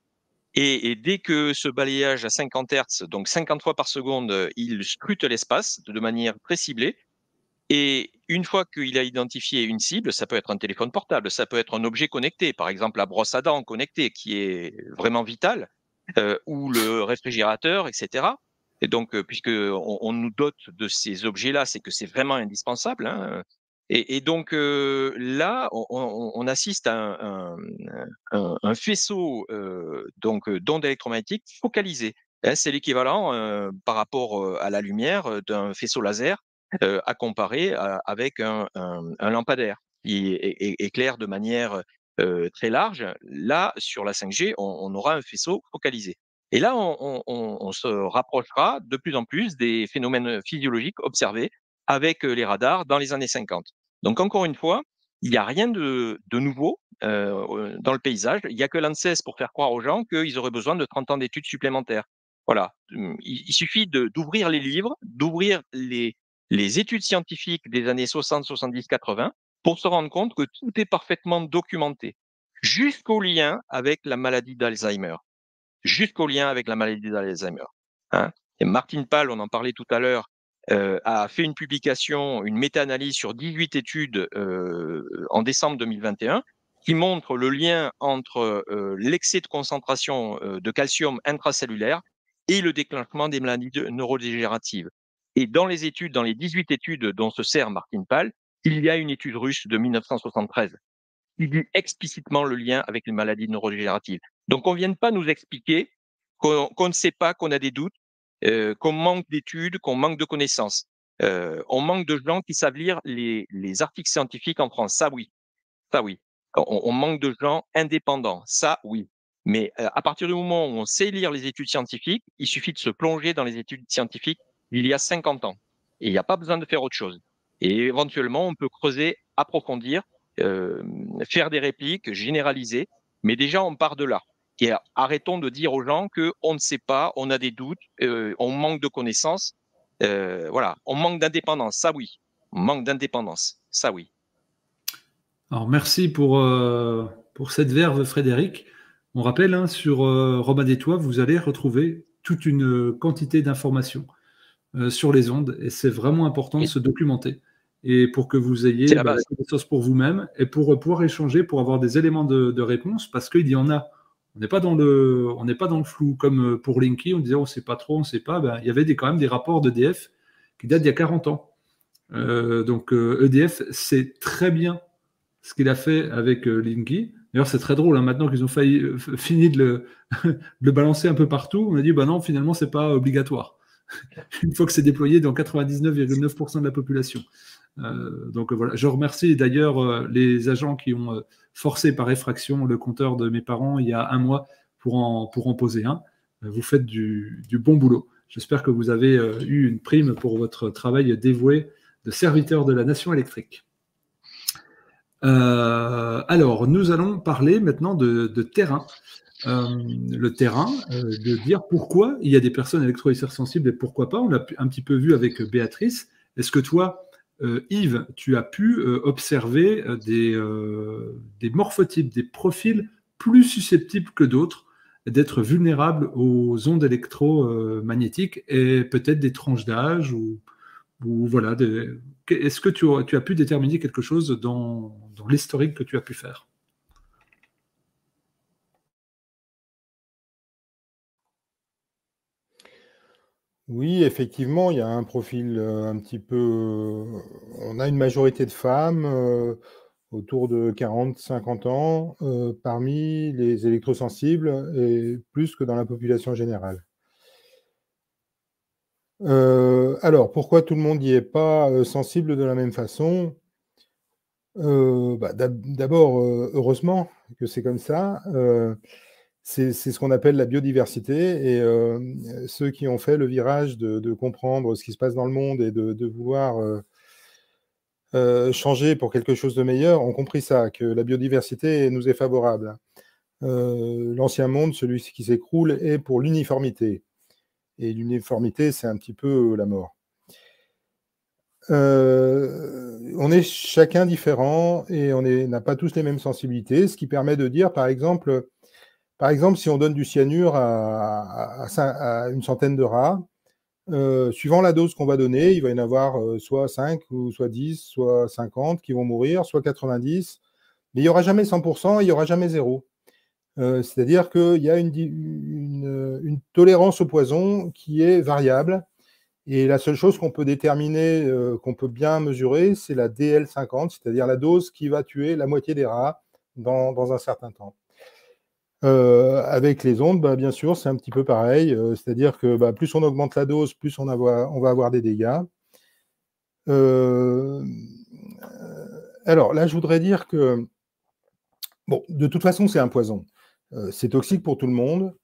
Et dès que ce balayage à 50 Hz, donc 50 fois par seconde, il scrute l'espace de manière très ciblée. Et une fois qu'il a identifié une cible, ça peut être un téléphone portable, ça peut être un objet connecté, par exemple la brosse à dents connectée qui est vraiment vitale, ou le réfrigérateur, etc. Et donc, puisque on nous dote de ces objets-là, c'est que c'est vraiment indispensable, hein. Et donc là, on assiste à un faisceau d'ondes électromagnétiques focalisées. Hein, c'est l'équivalent par rapport à la lumière d'un faisceau laser à comparer avec un lampadaire qui éclaire de manière très large. Là, sur la 5G, on aura un faisceau focalisé. Et là, on se rapprochera de plus en plus des phénomènes physiologiques observés avec les radars dans les années 50. Donc, encore une fois, il n'y a rien de nouveau dans le paysage. Il n'y a que l'ANSES pour faire croire aux gens qu'ils auraient besoin de 30 ans d'études supplémentaires. Voilà. Il suffit d'ouvrir les livres, d'ouvrir les études scientifiques des années 60, 70, 80 pour se rendre compte que tout est parfaitement documenté, jusqu'au lien avec la maladie d'Alzheimer. Jusqu'au lien avec la maladie d'Alzheimer. Hein. Et Martin Pal, on en parlait tout à l'heure, a fait une publication, une méta-analyse sur 18 études en décembre 2021 qui montre le lien entre l'excès de concentration de calcium intracellulaire et le déclenchement des maladies neurodégénératives. Et dans les études, dans les 18 études dont se sert Martin Pal, il y a une étude russe de 1973 qui dit explicitement le lien avec les maladies neurodégénératives. Donc, on ne vient pas nous expliquer qu'on ne sait pas, qu'on a des doutes, qu'on manque d'études, qu'on manque de connaissances. On manque de gens qui savent lire les articles scientifiques en France. Ça, oui. Ça, oui. On manque de gens indépendants. Ça, oui. Mais à partir du moment où on sait lire les études scientifiques, il suffit de se plonger dans les études scientifiques il y a 50 ans. Et il n'y a pas besoin de faire autre chose. Et éventuellement, on peut creuser, approfondir, faire des répliques, généraliser. Mais déjà, on part de là. Et arrêtons de dire aux gens qu'on ne sait pas, on a des doutes, on manque de connaissances. Voilà, on manque d'indépendance. Ça, oui. On manque d'indépendance. Ça, oui.
Alors, merci pour cette verve, Frédéric. On rappelle, hein, sur Robin des Toits, vous allez retrouver toute une quantité d'informations sur les ondes, et c'est vraiment important de se documenter, et pour que vous ayez la connaissance pour vous-même, et pour pouvoir échanger, pour avoir des éléments de réponse, parce qu'il y en a. On n'est pas dans le flou, comme pour Linky, on disait on ne sait pas trop, on ne sait pas. Ben, il y avait quand même des rapports d'EDF qui datent d'il y a 40 ans. Donc EDF sait très bien ce qu'il a fait avec Linky. D'ailleurs, c'est très drôle, hein, maintenant qu'ils ont fini de le balancer un peu partout, on a dit bah non, finalement, c'est pas obligatoire. Une fois que c'est déployé dans 99,9% de la population. Donc voilà, je remercie d'ailleurs les agents qui ont forcé par effraction le compteur de mes parents il y a un mois pour en poser un. Vous faites du bon boulot. J'espère que vous avez eu une prime pour votre travail dévoué de serviteur de la nation électrique. Alors, nous allons parler maintenant de terrain. Le terrain, de dire pourquoi il y a des personnes électro-hypersensibles et pourquoi pas. On l'a un petit peu vu avec Béatrice. Est-ce que toi, Yves, tu as pu observer des morphotypes, des profils plus susceptibles que d'autres d'être vulnérables aux ondes électromagnétiques et peut-être des tranches d'âge ou voilà. Est-ce que tu as pu déterminer quelque chose dans l'historique que tu as pu faire ?
Oui, effectivement, il y a un profil un petit peu... on a une majorité de femmes autour de 40-50 ans parmi les électrosensibles et plus que dans la population générale. Alors, pourquoi tout le monde n'y est pas sensible de la même façon ? D'abord, heureusement que c'est comme ça. C'est ce qu'on appelle la biodiversité, et ceux qui ont fait le virage de comprendre ce qui se passe dans le monde et de vouloir changer pour quelque chose de meilleur ont compris ça, que la biodiversité nous est favorable. L'ancien monde, celui qui s'écroule, est pour l'uniformité. Et l'uniformité, c'est un petit peu la mort. on est chacun différent et on n'a pas tous les mêmes sensibilités, ce qui permet de dire, par exemple, si on donne du cyanure à une centaine de rats, suivant la dose qu'on va donner, il va y en avoir soit 5, ou soit 10, soit 50 qui vont mourir, soit 90, mais il n'y aura jamais 100%, il n'y aura jamais 0. C'est-à-dire qu'il y a une tolérance au poison qui est variable, et la seule chose qu'on peut déterminer, qu'on peut bien mesurer, c'est la DL50, c'est-à-dire la dose qui va tuer la moitié des rats dans un certain temps. Avec les ondes, bien sûr, c'est un petit peu pareil, c'est-à-dire que plus on augmente la dose, plus on va avoir des dégâts. Alors là, je voudrais dire que, bon, de toute façon, c'est un poison. C'est toxique pour tout le monde,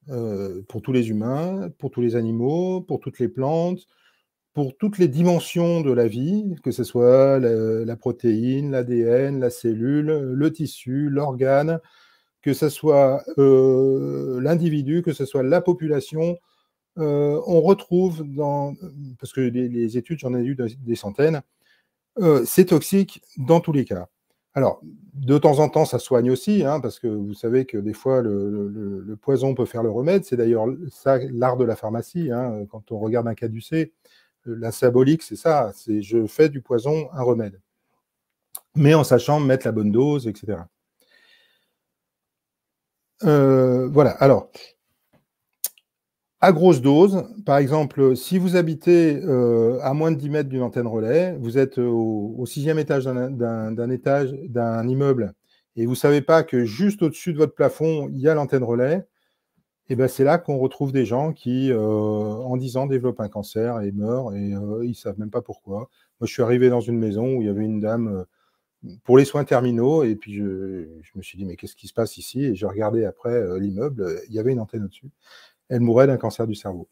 pour tous les humains, pour tous les animaux, pour toutes les plantes, pour toutes les dimensions de la vie, que ce soit la protéine, l'ADN, la cellule, le tissu, l'organe, que ce soit l'individu, que ce soit la population. On retrouve parce que les études, j'en ai eu des centaines, c'est toxique dans tous les cas. Alors, de temps en temps, ça soigne aussi, parce que vous savez que des fois, le poison peut faire le remède. C'est d'ailleurs ça l'art de la pharmacie. Quand on regarde un caducée, la symbolique, c'est ça. C'est je fais du poison un remède. Mais en sachant mettre la bonne dose, etc. Voilà. Alors, à grosse dose, par exemple, si vous habitez à moins de 10 mètres d'une antenne relais, vous êtes au 6e étage d'un immeuble et vous ne savez pas que juste au-dessus de votre plafond, il y a l'antenne relais, et ben c'est là qu'on retrouve des gens qui, en 10 ans, développent un cancer et meurent et ils ne savent même pas pourquoi. Moi, je suis arrivé dans une maison où il y avait une dame pour les soins terminaux et puis je me suis dit, mais qu'est-ce qui se passe ici? Et j'ai regardé après l'immeuble, il y avait une antenne au-dessus. Elle mourait d'un cancer du cerveau.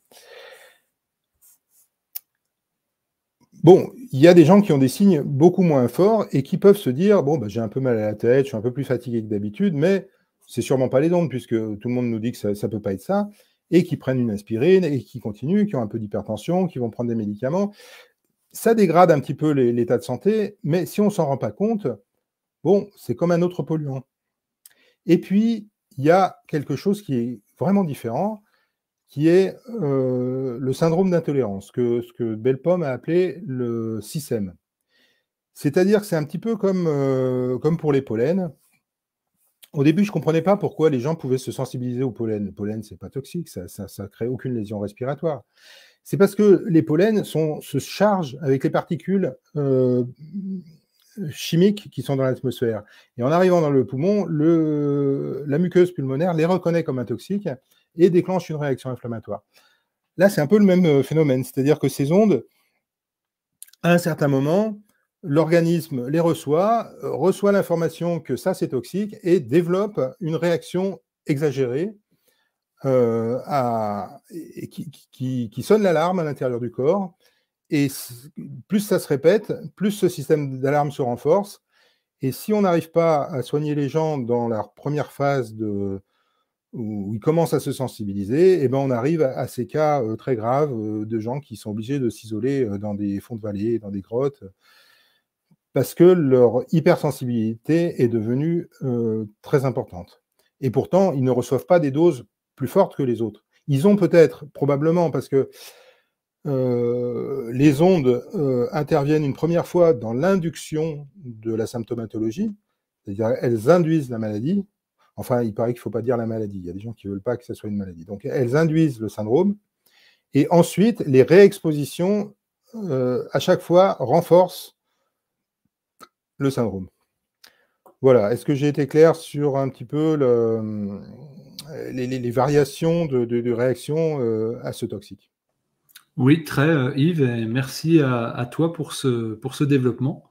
Bon, il y a des gens qui ont des signes beaucoup moins forts et qui peuvent se dire, bon, j'ai un peu mal à la tête, je suis un peu plus fatigué que d'habitude, mais c'est sûrement pas les ondes, puisque tout le monde nous dit que ça ne peut pas être ça, et qui prennent une aspirine, et qui continuent, qui ont un peu d'hypertension, qui vont prendre des médicaments. Ça dégrade un petit peu l'état de santé, mais si on ne s'en rend pas compte, bon, c'est comme un autre polluant. Et puis, il y a quelque chose qui est vraiment différent, qui est le syndrome d'intolérance, ce que Bellepomme a appelé le SISM. C'est-à-dire que c'est un petit peu comme pour les pollens. Au début, je ne comprenais pas pourquoi les gens pouvaient se sensibiliser au pollen. Le pollen, ce n'est pas toxique, ça ne crée aucune lésion respiratoire. C'est parce que les pollens se chargent avec les particules chimiques qui sont dans l'atmosphère. Et en arrivant dans le poumon, la muqueuse pulmonaire les reconnaît comme un toxique et déclenche une réaction inflammatoire. Là, c'est un peu le même phénomène, c'est-à-dire que ces ondes, à un certain moment, l'organisme les reçoit l'information que ça, c'est toxique et développe une réaction exagérée qui sonne l'alarme à l'intérieur du corps. Et plus ça se répète, plus ce système d'alarme se renforce. Et si on n'arrive pas à soigner les gens dans leur première phase où ils commencent à se sensibiliser, et ben on arrive à ces cas très graves de gens qui sont obligés de s'isoler dans des fonds de vallée, dans des grottes, parce que leur hypersensibilité est devenue très importante. Et pourtant, ils ne reçoivent pas des doses plus fortes que les autres. Ils ont peut-être, probablement, parce que les ondes interviennent une première fois dans l'induction de la symptomatologie, c'est-à-dire elles induisent la maladie. Enfin, il paraît qu'il ne faut pas dire la maladie. Il y a des gens qui ne veulent pas que ce soit une maladie. Donc, elles induisent le syndrome. Et ensuite, les réexpositions, à chaque fois, renforcent le syndrome. Voilà. Est-ce que j'ai été clair sur un petit peu les variations de réaction à ce toxique?
Oui, très, Yves, et merci à toi pour ce développement.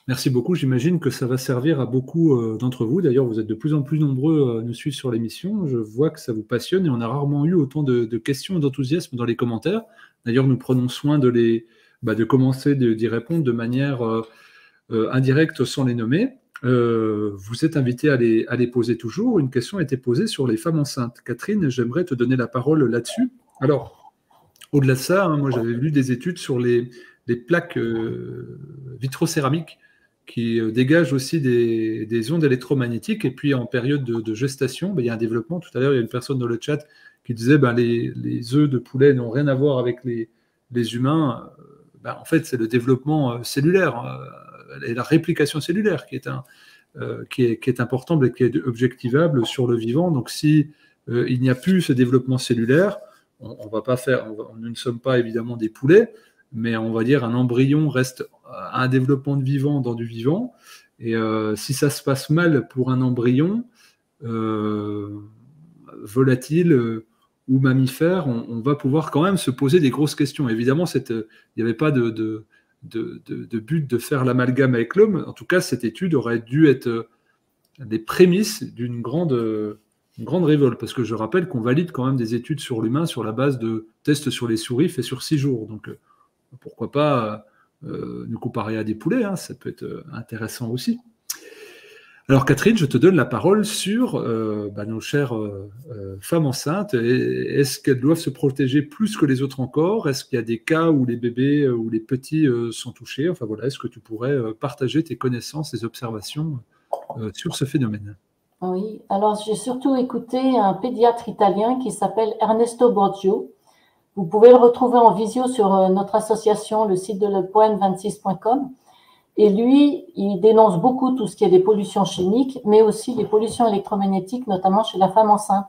Merci beaucoup. J'imagine que ça va servir à beaucoup d'entre vous. D'ailleurs, vous êtes de plus en plus nombreux à nous suivre sur l'émission. Je vois que ça vous passionne et on a rarement eu autant de questions et d'enthousiasme dans les commentaires. D'ailleurs, nous prenons soin de commencer d'y répondre de manière indirecte sans les nommer. Vous êtes invité à les poser toujours. Une question a été posée sur les femmes enceintes. Catherine, j'aimerais te donner la parole là-dessus. Alors, au-delà de ça, moi j'avais lu des études sur les les plaques vitrocéramiques qui dégagent aussi des ondes électromagnétiques. Et puis, en période de gestation, il y a un développement. Tout à l'heure, il y a une personne dans le chat qui disait les œufs de poulet n'ont rien à voir avec les humains. En fait, c'est le développement cellulaire et la réplication cellulaire qui est important et qui est objectivable sur le vivant. Donc, si il n'y a plus ce développement cellulaire, on va pas faire, nous ne sommes pas évidemment des poulets, mais on va dire un embryon reste un développement de vivant dans du vivant. Et si ça se passe mal pour un embryon volatile ou mammifère, on va pouvoir quand même se poser des grosses questions. Évidemment, il n'y avait pas de but de faire l'amalgame avec l'homme. En tout cas, cette étude aurait dû être des prémices d'une grande révolte, parce que je rappelle qu'on valide quand même des études sur l'humain sur la base de tests sur les souris faits sur 6 jours. Donc, pourquoi pas nous comparer à des poulets, hein, ça peut être intéressant aussi. Alors Catherine, je te donne la parole sur nos chères femmes enceintes. Est-ce qu'elles doivent se protéger plus que les autres encore? Est-ce qu'il y a des cas où les bébés ou les petits sont touchés? Enfin voilà, est-ce que tu pourrais partager tes connaissances, tes observations sur ce phénomène?
Oui, alors j'ai surtout écouté un pédiatre italien qui s'appelle Ernesto Borgio. Vous pouvez le retrouver en visio sur notre association, le site de lepoen26.com. Et lui, il dénonce beaucoup tout ce qui est des pollutions chimiques, mais aussi les pollutions électromagnétiques, notamment chez la femme enceinte.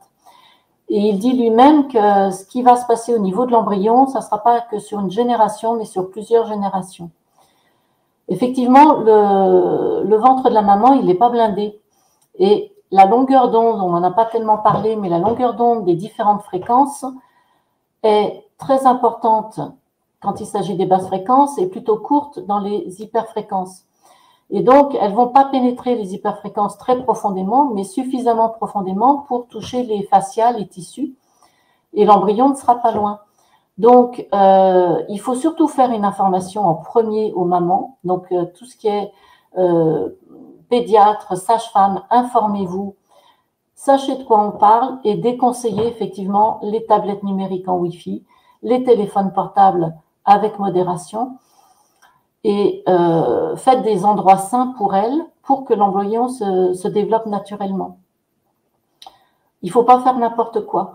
Et il dit lui-même que ce qui va se passer au niveau de l'embryon, ça ne sera pas que sur une génération, mais sur plusieurs générations. Effectivement, le ventre de la maman, il n'est pas blindé. Et la longueur d'onde, on n'en a pas tellement parlé, mais la longueur d'onde des différentes fréquences est très importante quand il s'agit des basses fréquences et plutôt courte dans les hyperfréquences. Et donc, elles ne vont pas pénétrer les hyperfréquences très profondément, mais suffisamment profondément pour toucher les fascias, les tissus, et l'embryon ne sera pas loin. Donc, il faut surtout faire une information en premier aux mamans. Donc, tout ce qui est pédiatre, sage-femme, informez-vous, sachez de quoi on parle et déconseillez effectivement les tablettes numériques en Wi-Fi, les téléphones portables avec modération et faites des endroits sains pour elles pour que l'embryon se développe naturellement. Il ne faut pas faire n'importe quoi.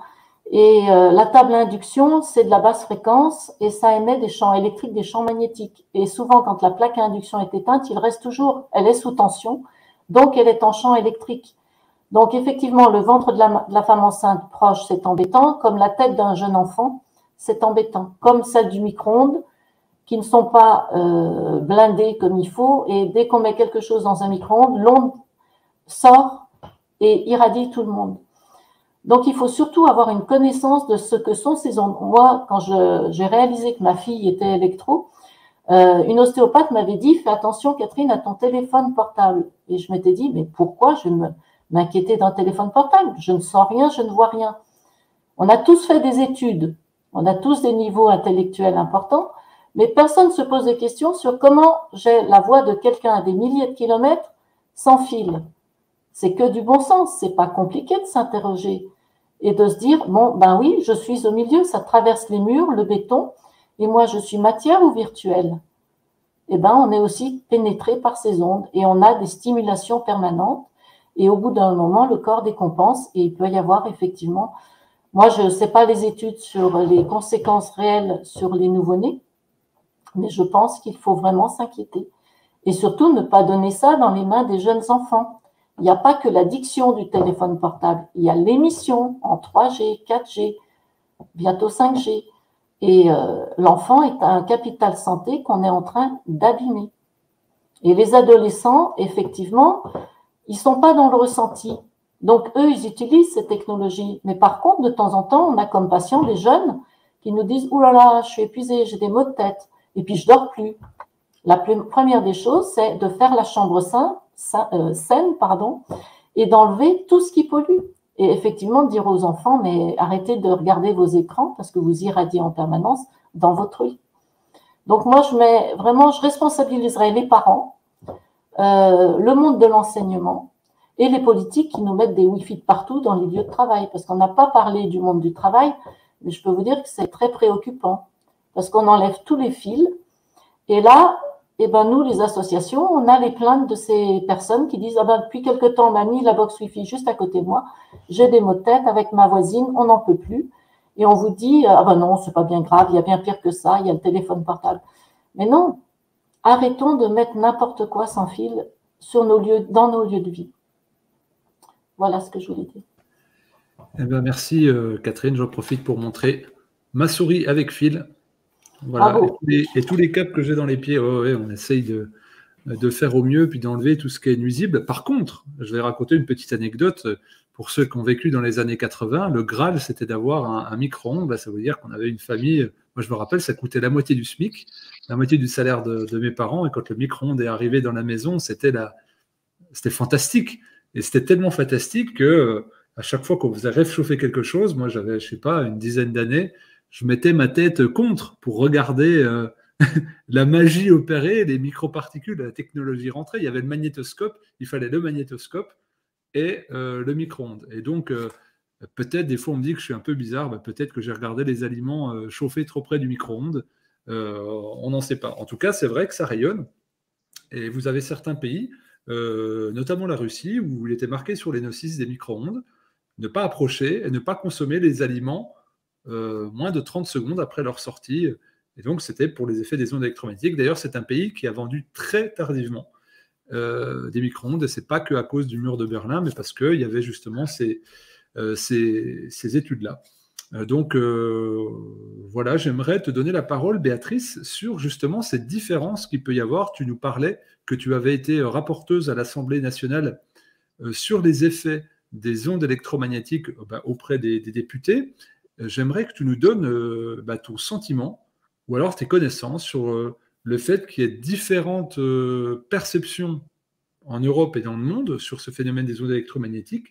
Et la table à induction, c'est de la basse fréquence et ça émet des champs électriques, des champs magnétiques. Et souvent, quand la plaque à induction est éteinte, il reste toujours, elle est sous tension, donc elle est en champ électrique. Donc effectivement, le ventre de la femme enceinte proche, c'est embêtant, comme la tête d'un jeune enfant, c'est embêtant, comme celle du micro-ondes, qui ne sont pas blindées comme il faut, et dès qu'on met quelque chose dans un micro-ondes, l'onde sort et irradie tout le monde. Donc, il faut surtout avoir une connaissance de ce que sont ces ondes. Moi, quand j'ai réalisé que ma fille était électro, une ostéopathe m'avait dit « Fais attention, Catherine, à ton téléphone portable ». Et je m'étais dit « Mais pourquoi je vais m'inquiéter d'un téléphone portable? Je ne sens rien, je ne vois rien ». On a tous fait des études, on a tous des niveaux intellectuels importants, mais personne ne se pose des questions sur comment j'ai la voix de quelqu'un à des milliers de kilomètres sans fil. C'est que du bon sens, c'est pas compliqué de s'interroger et de se dire, bon, ben oui, je suis au milieu, ça traverse les murs, le béton, et moi je suis matière ou virtuelle? Eh ben, on est aussi pénétré par ces ondes et on a des stimulations permanentes et au bout d'un moment, le corps décompense et il peut y avoir effectivement, moi je ne sais pas les études sur les conséquences réelles sur les nouveau-nés, mais je pense qu'il faut vraiment s'inquiéter et surtout ne pas donner ça dans les mains des jeunes enfants. Il n'y a pas que l'addiction du téléphone portable, il y a l'émission en 3G, 4G, bientôt 5G. Et l'enfant est un capital santé qu'on est en train d'abîmer. Et les adolescents, effectivement, ils ne sont pas dans le ressenti. Donc, eux, ils utilisent ces technologies. Mais par contre, de temps en temps, on a comme patient des jeunes qui nous disent « Ouh là là, je suis épuisé, j'ai des maux de tête, et puis je dors plus ». La première des choses, c'est de faire la chambre saine, et d'enlever tout ce qui pollue. Et effectivement, de dire aux enfants, mais arrêtez de regarder vos écrans parce que vous irradiez en permanence dans votre lit. Donc moi, je responsabiliserai les parents, le monde de l'enseignement et les politiques qui nous mettent des Wi-Fi de partout dans les lieux de travail. Parce qu'on n'a pas parlé du monde du travail, mais je peux vous dire que c'est très préoccupant parce qu'on enlève tous les fils Et là, eh ben, nous, les associations, on a les plaintes de ces personnes qui disent, ah ben, depuis quelque temps, on m'a mis la box Wi-Fi juste à côté de moi, j'ai des maux de tête avec ma voisine, on n'en peut plus. Et on vous dit, ah ben non, c'est pas bien grave, il y a bien pire que ça, il y a le téléphone portable. Mais non, arrêtons de mettre n'importe quoi sans fil sur dans nos lieux de vie. Voilà ce que je voulais dire.
Eh ben, merci Catherine, j'en profite pour montrer ma souris avec fil. Voilà. Et tous les câbles que j'ai dans les pieds, on essaye de faire au mieux, puis d'enlever tout ce qui est nuisible. Par contre, je vais raconter une petite anecdote. Pour ceux qui ont vécu dans les années 80, le Graal, c'était d'avoir un micro-ondes. Ça veut dire qu'on avait une famille. Moi, je me rappelle, ça coûtait la moitié du SMIC, la moitié du salaire de mes parents. Et quand le micro-ondes est arrivé dans la maison, c'était fantastique. Et c'était tellement fantastique que à chaque fois qu'on faisait réchauffer quelque chose, moi, j'avais, je sais pas, une dizaine d'années, je mettais ma tête contre pour regarder la magie opérer, les microparticules, la technologie rentrait. Il y avait le magnétoscope, il fallait le magnétoscope et le micro-ondes. Et donc, peut-être, des fois, on me dit que je suis un peu bizarre, peut-être que j'ai regardé les aliments chauffés trop près du micro-ondes. On n'en sait pas. En tout cas, c'est vrai que ça rayonne. Et vous avez certains pays, notamment la Russie, où il était marqué sur les notices des micro-ondes, ne pas approcher et ne pas consommer les aliments moins de 30 secondes après leur sortie. Et donc, c'était pour les effets des ondes électromagnétiques. D'ailleurs, c'est un pays qui a vendu très tardivement des micro-ondes. Et ce n'est pas qu'à cause du mur de Berlin, mais parce qu'il y avait justement ces études-là. Donc, voilà, j'aimerais te donner la parole, Béatrice, sur justement cette différence qu'il peut y avoir. Tu nous parlais que tu avais été rapporteuse à l'Assemblée nationale sur les effets des ondes électromagnétiques auprès des députés. J'aimerais que tu nous donnes ton sentiment ou alors tes connaissances sur le fait qu'il y ait différentes perceptions en Europe et dans le monde sur ce phénomène des ondes électromagnétiques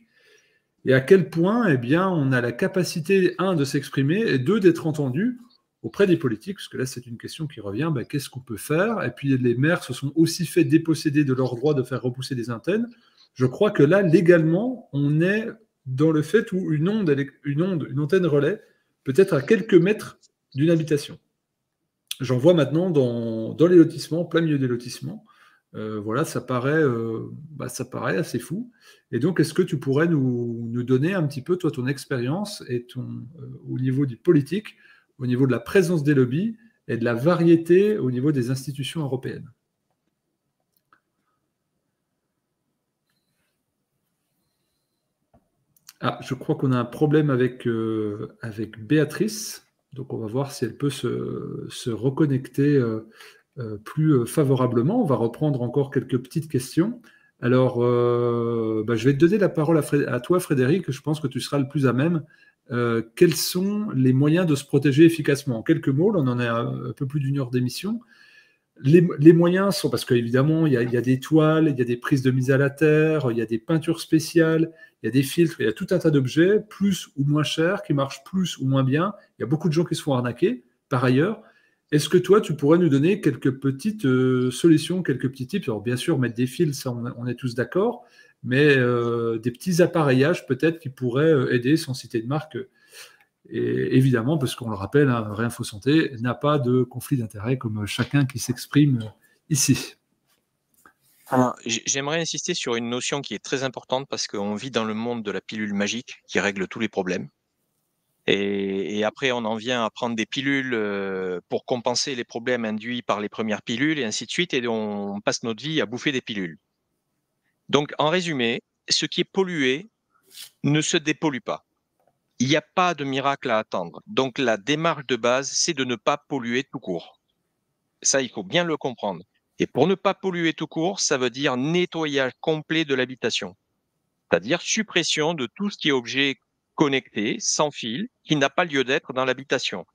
et à quel point on a la capacité, de s'exprimer et d'être entendu auprès des politiques, parce que là c'est une question qui revient, qu'est-ce qu'on peut faire? Et puis les maires se sont aussi fait déposséder de leur droit de faire repousser des antennes. Je crois que là, légalement, on est dans le fait où une antenne relais peut être à quelques mètres d'une habitation. J'en vois maintenant dans les lotissements, plein milieu des lotissements. Voilà, ça paraît assez fou. Et donc, est-ce que tu pourrais nous donner un petit peu, toi, ton expérience et au niveau du politique, au niveau de la présence des lobbies et de la variété au niveau des institutions européennes? Je crois qu'on a un problème avec Béatrice. Donc, on va voir si elle peut se reconnecter plus favorablement. On va reprendre encore quelques petites questions. Alors, je vais te donner la parole à toi, Frédéric. Je pense que tu seras le plus à même. Quels sont les moyens de se protéger efficacement? En quelques mots, là, on en est à un peu plus d'une heure d'émission. Les moyens sont, parce qu'évidemment, il y a des toiles, il y a des prises de mise à la terre, il y a des peintures spéciales, il y a des filtres, il y a tout un tas d'objets, plus ou moins chers, qui marchent plus ou moins bien. Il y a beaucoup de gens qui se font arnaquer, par ailleurs. Est-ce que toi, tu pourrais nous donner quelques petites solutions, quelques petits tips? Alors, bien sûr, mettre des fils, ça, on est tous d'accord, mais des petits appareillages, peut-être, qui pourraient aider, sans citer de marque. Et évidemment, parce qu'on le rappelle, Réinfo Santé n'a pas de conflit d'intérêt comme chacun qui s'exprime ici.
Alors, j'aimerais insister sur une notion qui est très importante parce qu'on vit dans le monde de la pilule magique qui règle tous les problèmes. Et après, on en vient à prendre des pilules pour compenser les problèmes induits par les premières pilules et ainsi de suite. Et on passe notre vie à bouffer des pilules. Donc, en résumé, ce qui est pollué ne se dépollue pas. Il n'y a pas de miracle à attendre. Donc, la démarche de base, c'est de ne pas polluer tout court. Ça, il faut bien le comprendre. Et pour ne pas polluer tout court, ça veut dire nettoyage complet de l'habitation. C'est-à-dire suppression de tout ce qui est objet connecté, sans fil, qui n'a pas lieu d'être dans l'habitation.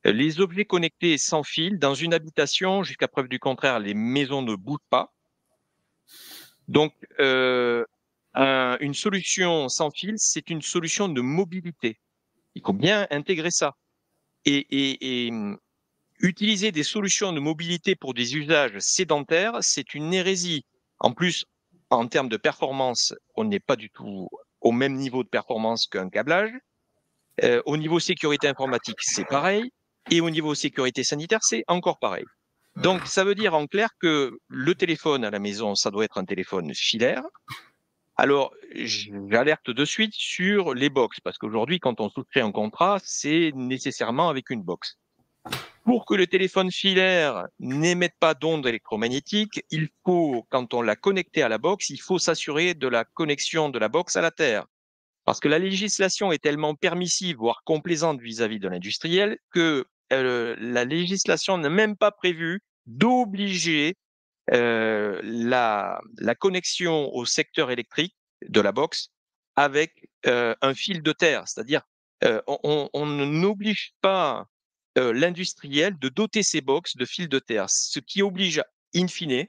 Les objets connectés sans fil, dans une habitation, jusqu'à preuve du contraire, les maisons ne bougent pas. Donc, une solution sans fil, c'est une solution de mobilité. Il faut bien intégrer ça. Et utiliser des solutions de mobilité pour des usages sédentaires, c'est une hérésie. En plus, en termes de performance, on n'est pas du tout au même niveau de performance qu'un câblage. Au niveau sécurité informatique, c'est pareil. Et au niveau sécurité sanitaire, c'est encore pareil. Donc, ça veut dire en clair que le téléphone à la maison, ça doit être un téléphone filaire. Alors, j'alerte de suite sur les box, parce qu'aujourd'hui, quand on souscrit un contrat, c'est nécessairement avec une box. Pour que le téléphone filaire n'émette pas d'ondes électromagnétiques, il faut, quand on l'a connecté à la box, il faut s'assurer de la connexion de la box à la Terre. Parce que la législation est tellement permissive, voire complaisante vis-à-vis de l'industriel, que la législation n'a même pas prévu d'obliger la connexion au secteur électrique de la box avec un fil de terre. C'est-à-dire, on n'oblige pas l'industriel de doter ses box de fils de terre, ce qui oblige, in fine,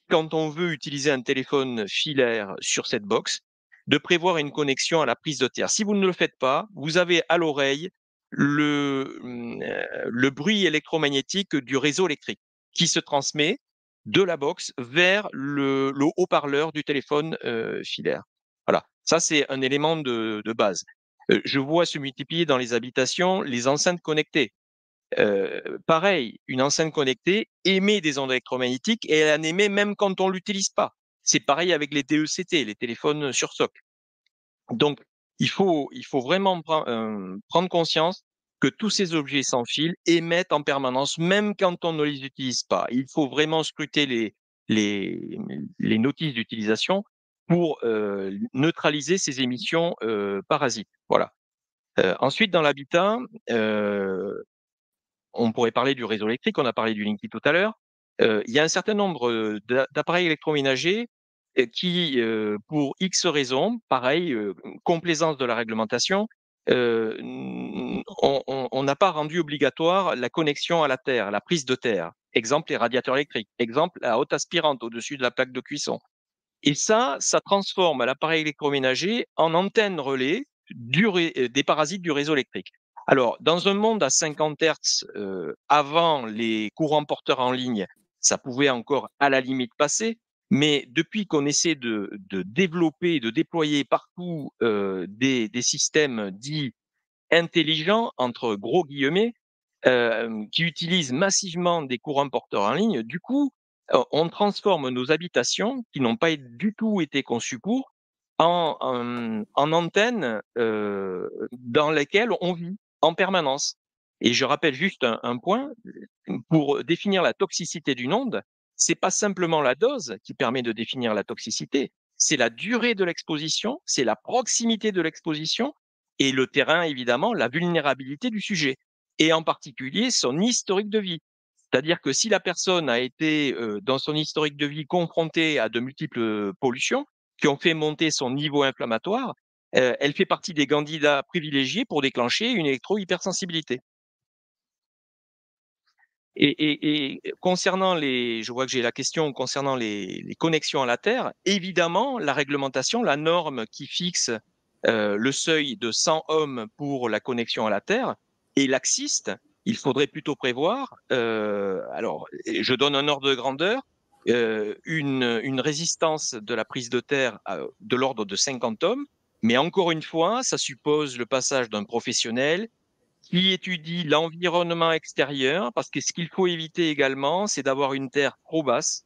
quand on veut utiliser un téléphone filaire sur cette box, de prévoir une connexion à la prise de terre. Si vous ne le faites pas, vous avez à l'oreille le bruit électromagnétique du réseau électrique qui se transmet de la box vers le haut-parleur du téléphone filaire. Voilà, ça c'est un élément de base. Je vois se multiplier dans les habitations les enceintes connectées. Pareil, une enceinte connectée émet des ondes électromagnétiques et elle en émet même quand on l'utilise pas. C'est pareil avec les DECT, les téléphones sur socle. Donc, il faut vraiment prendre conscience que tous ces objets sans fil émettent en permanence, même quand on ne les utilise pas. Il faut vraiment scruter les notices d'utilisation pour neutraliser ces émissions parasites. Voilà. Ensuite, dans l'habitat, on pourrait parler du réseau électrique, on a parlé du Linky tout à l'heure. Il y a un certain nombre d'appareils électroménagers qui, pour X raisons, pareil, complaisance de la réglementation, on n'a pas rendu obligatoire la connexion à la terre, la prise de terre. Exemple, les radiateurs électriques. Exemple, la haute aspirante au-dessus de la plaque de cuisson. Et ça transforme l'appareil électroménager en antenne relais des parasites du réseau électrique. Alors, dans un monde à 50 Hz, avant les courants porteurs en ligne, ça pouvait encore à la limite passer, mais depuis qu'on essaie de développer, de déployer partout des systèmes dits intelligents, entre gros guillemets, qui utilisent massivement des courants porteurs en ligne, du coup, on transforme nos habitations, qui n'ont pas du tout été conçues pour, en antennes dans lesquelles on vit en permanence. Et je rappelle juste un point, pour définir la toxicité d'une onde, c'est pas simplement la dose qui permet de définir la toxicité, c'est la durée de l'exposition, c'est la proximité de l'exposition et le terrain, évidemment, la vulnérabilité du sujet, et en particulier son historique de vie. C'est-à-dire que si la personne a été, dans son historique de vie, confrontée à de multiples pollutions qui ont fait monter son niveau inflammatoire, elle fait partie des candidats privilégiés pour déclencher une électro-hypersensibilité. Et concernant je vois que j'ai la question concernant les connexions à la Terre, évidemment, la réglementation, la norme qui fixe le seuil de 100 ohms pour la connexion à la Terre est laxiste. Il faudrait plutôt prévoir, alors je donne un ordre de grandeur, une résistance de la prise de terre de l'ordre de 50 ohms, mais encore une fois, ça suppose le passage d'un professionnel qui étudie l'environnement extérieur, parce que ce qu'il faut éviter également, c'est d'avoir une terre trop basse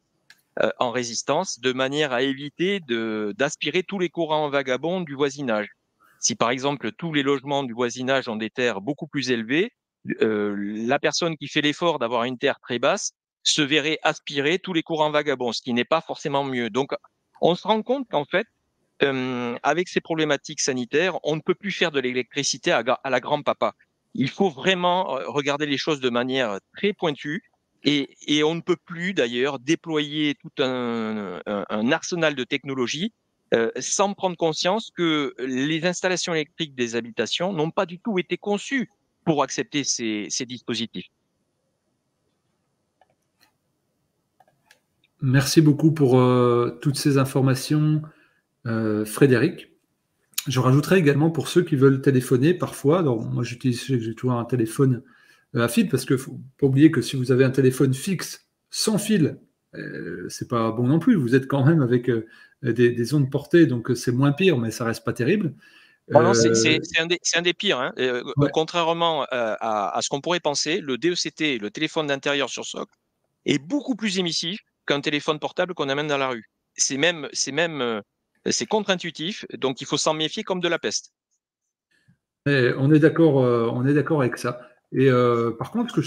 en résistance, de manière à éviter d'aspirer tous les courants vagabonds du voisinage. Si par exemple tous les logements du voisinage ont des terres beaucoup plus élevées, la personne qui fait l'effort d'avoir une terre très basse se verrait aspirer tous les courants vagabonds, ce qui n'est pas forcément mieux. Donc on se rend compte qu'en fait, avec ces problématiques sanitaires, on ne peut plus faire de l'électricité à la grand-papa. Il faut vraiment regarder les choses de manière très pointue, et on ne peut plus d'ailleurs déployer tout un arsenal de technologies sans prendre conscience que les installations électriques des habitations n'ont pas du tout été conçues pour accepter ces dispositifs.
Merci beaucoup pour toutes ces informations, Frédéric. Je rajouterai également pour ceux qui veulent téléphoner parfois. Alors, moi, j'ai toujours un téléphone à fil parce qu'il ne faut pas oublier que si vous avez un téléphone fixe sans fil, c'est pas bon non plus. Vous êtes quand même avec des ondes portées, donc c'est moins pire, mais ça reste pas terrible.
Non, c'est un des pires. Hein.
Ouais.
Contrairement à ce qu'on pourrait penser, le DECT, le téléphone d'intérieur sur socle, est beaucoup plus émissif qu'un téléphone portable qu'on amène dans la rue. C'est contre-intuitif, donc il faut s'en méfier comme de la peste.
On est d'accord avec ça. Et par contre,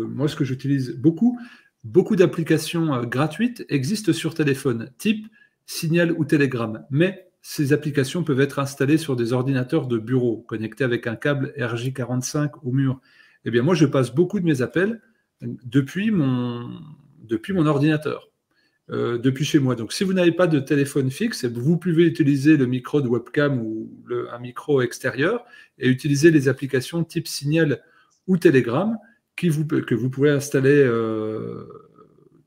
moi, ce que j'utilise beaucoup d'applications gratuites existent sur téléphone, type Signal ou Telegram. Mais ces applications peuvent être installées sur des ordinateurs de bureau, connectés avec un câble RJ45 au mur. Eh bien, moi, je passe beaucoup de mes appels depuis mon ordinateur. Depuis chez moi. Donc, si vous n'avez pas de téléphone fixe, vous pouvez utiliser le micro de webcam ou un micro extérieur et utiliser les applications type Signal ou Telegram que vous pouvez installer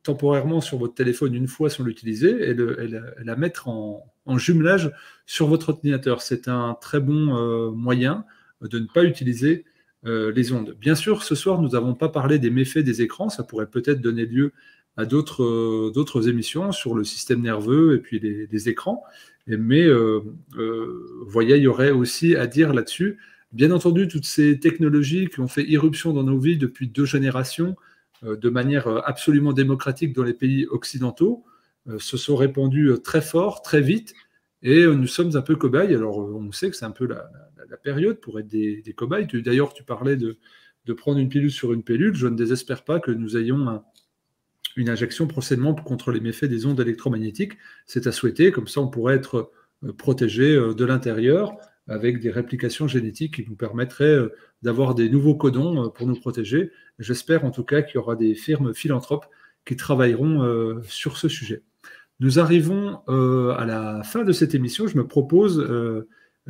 temporairement sur votre téléphone une fois sans l'utiliser et la mettre en jumelage sur votre ordinateur. C'est un très bon moyen de ne pas utiliser les ondes. Bien sûr, ce soir, nous n'avons pas parlé des méfaits des écrans. Ça pourrait peut-être donner lieu à d'autres émissions sur le système nerveux et puis les écrans. Mais voyez, il y aurait aussi à dire là-dessus. Bien entendu, toutes ces technologies qui ont fait irruption dans nos vies depuis 2 générations, de manière absolument démocratique dans les pays occidentaux, se sont répandues très fort, très vite, et nous sommes un peu cobayes. Alors, on sait que c'est un peu la période pour être des cobayes. D'ailleurs, tu parlais de prendre une pilule sur une pilule. Je ne désespère pas que nous ayons une injection prochainement contre les méfaits des ondes électromagnétiques. C'est à souhaiter, comme ça on pourrait être protégé de l'intérieur avec des réplications génétiques qui nous permettraient d'avoir des nouveaux codons pour nous protéger. J'espère en tout cas qu'il y aura des firmes philanthropes qui travailleront sur ce sujet. Nous arrivons à la fin de cette émission. Je me propose,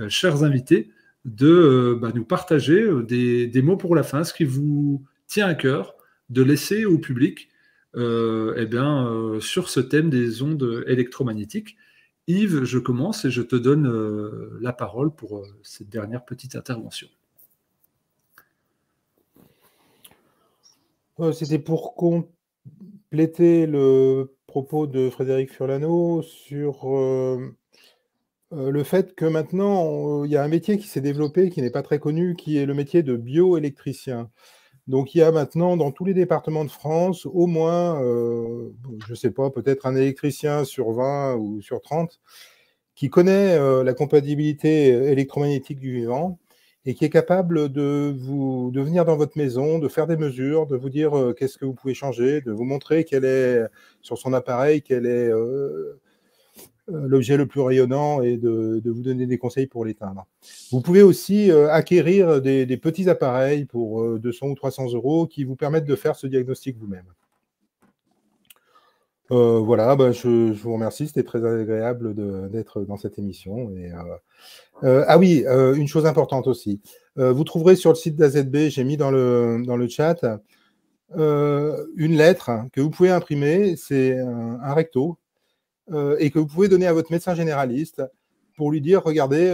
chers invités, de nous partager des mots pour la fin, ce qui vous tient à cœur de laisser au public sur ce thème des ondes électromagnétiques. Yves, je commence et je te donne la parole pour cette dernière petite intervention.
C'était pour compléter le propos de Frédéric Furlano sur le fait que maintenant, il y a un métier qui s'est développé, qui n'est pas très connu, qui est le métier de bioélectricien. Donc, il y a maintenant dans tous les départements de France au moins, je ne sais pas, peut-être un électricien sur 20 ou sur 30 qui connaît la compatibilité électromagnétique du vivant et qui est capable de venir dans votre maison, de faire des mesures, de vous dire qu'est-ce que vous pouvez changer, de vous montrer quel est, sur son appareil, quel est l'objet le plus rayonnant et de vous donner des conseils pour l'éteindre. Vous pouvez aussi acquérir des petits appareils pour 200 ou 300 € qui vous permettent de faire ce diagnostic vous-même. Voilà, je vous remercie, c'était très agréable d'être dans cette émission. Et, ah oui, une chose importante aussi. Vous trouverez sur le site d'AZB, j'ai mis dans le chat, une lettre que vous pouvez imprimer, c'est un recto, et que vous pouvez donner à votre médecin généraliste pour lui dire, regardez,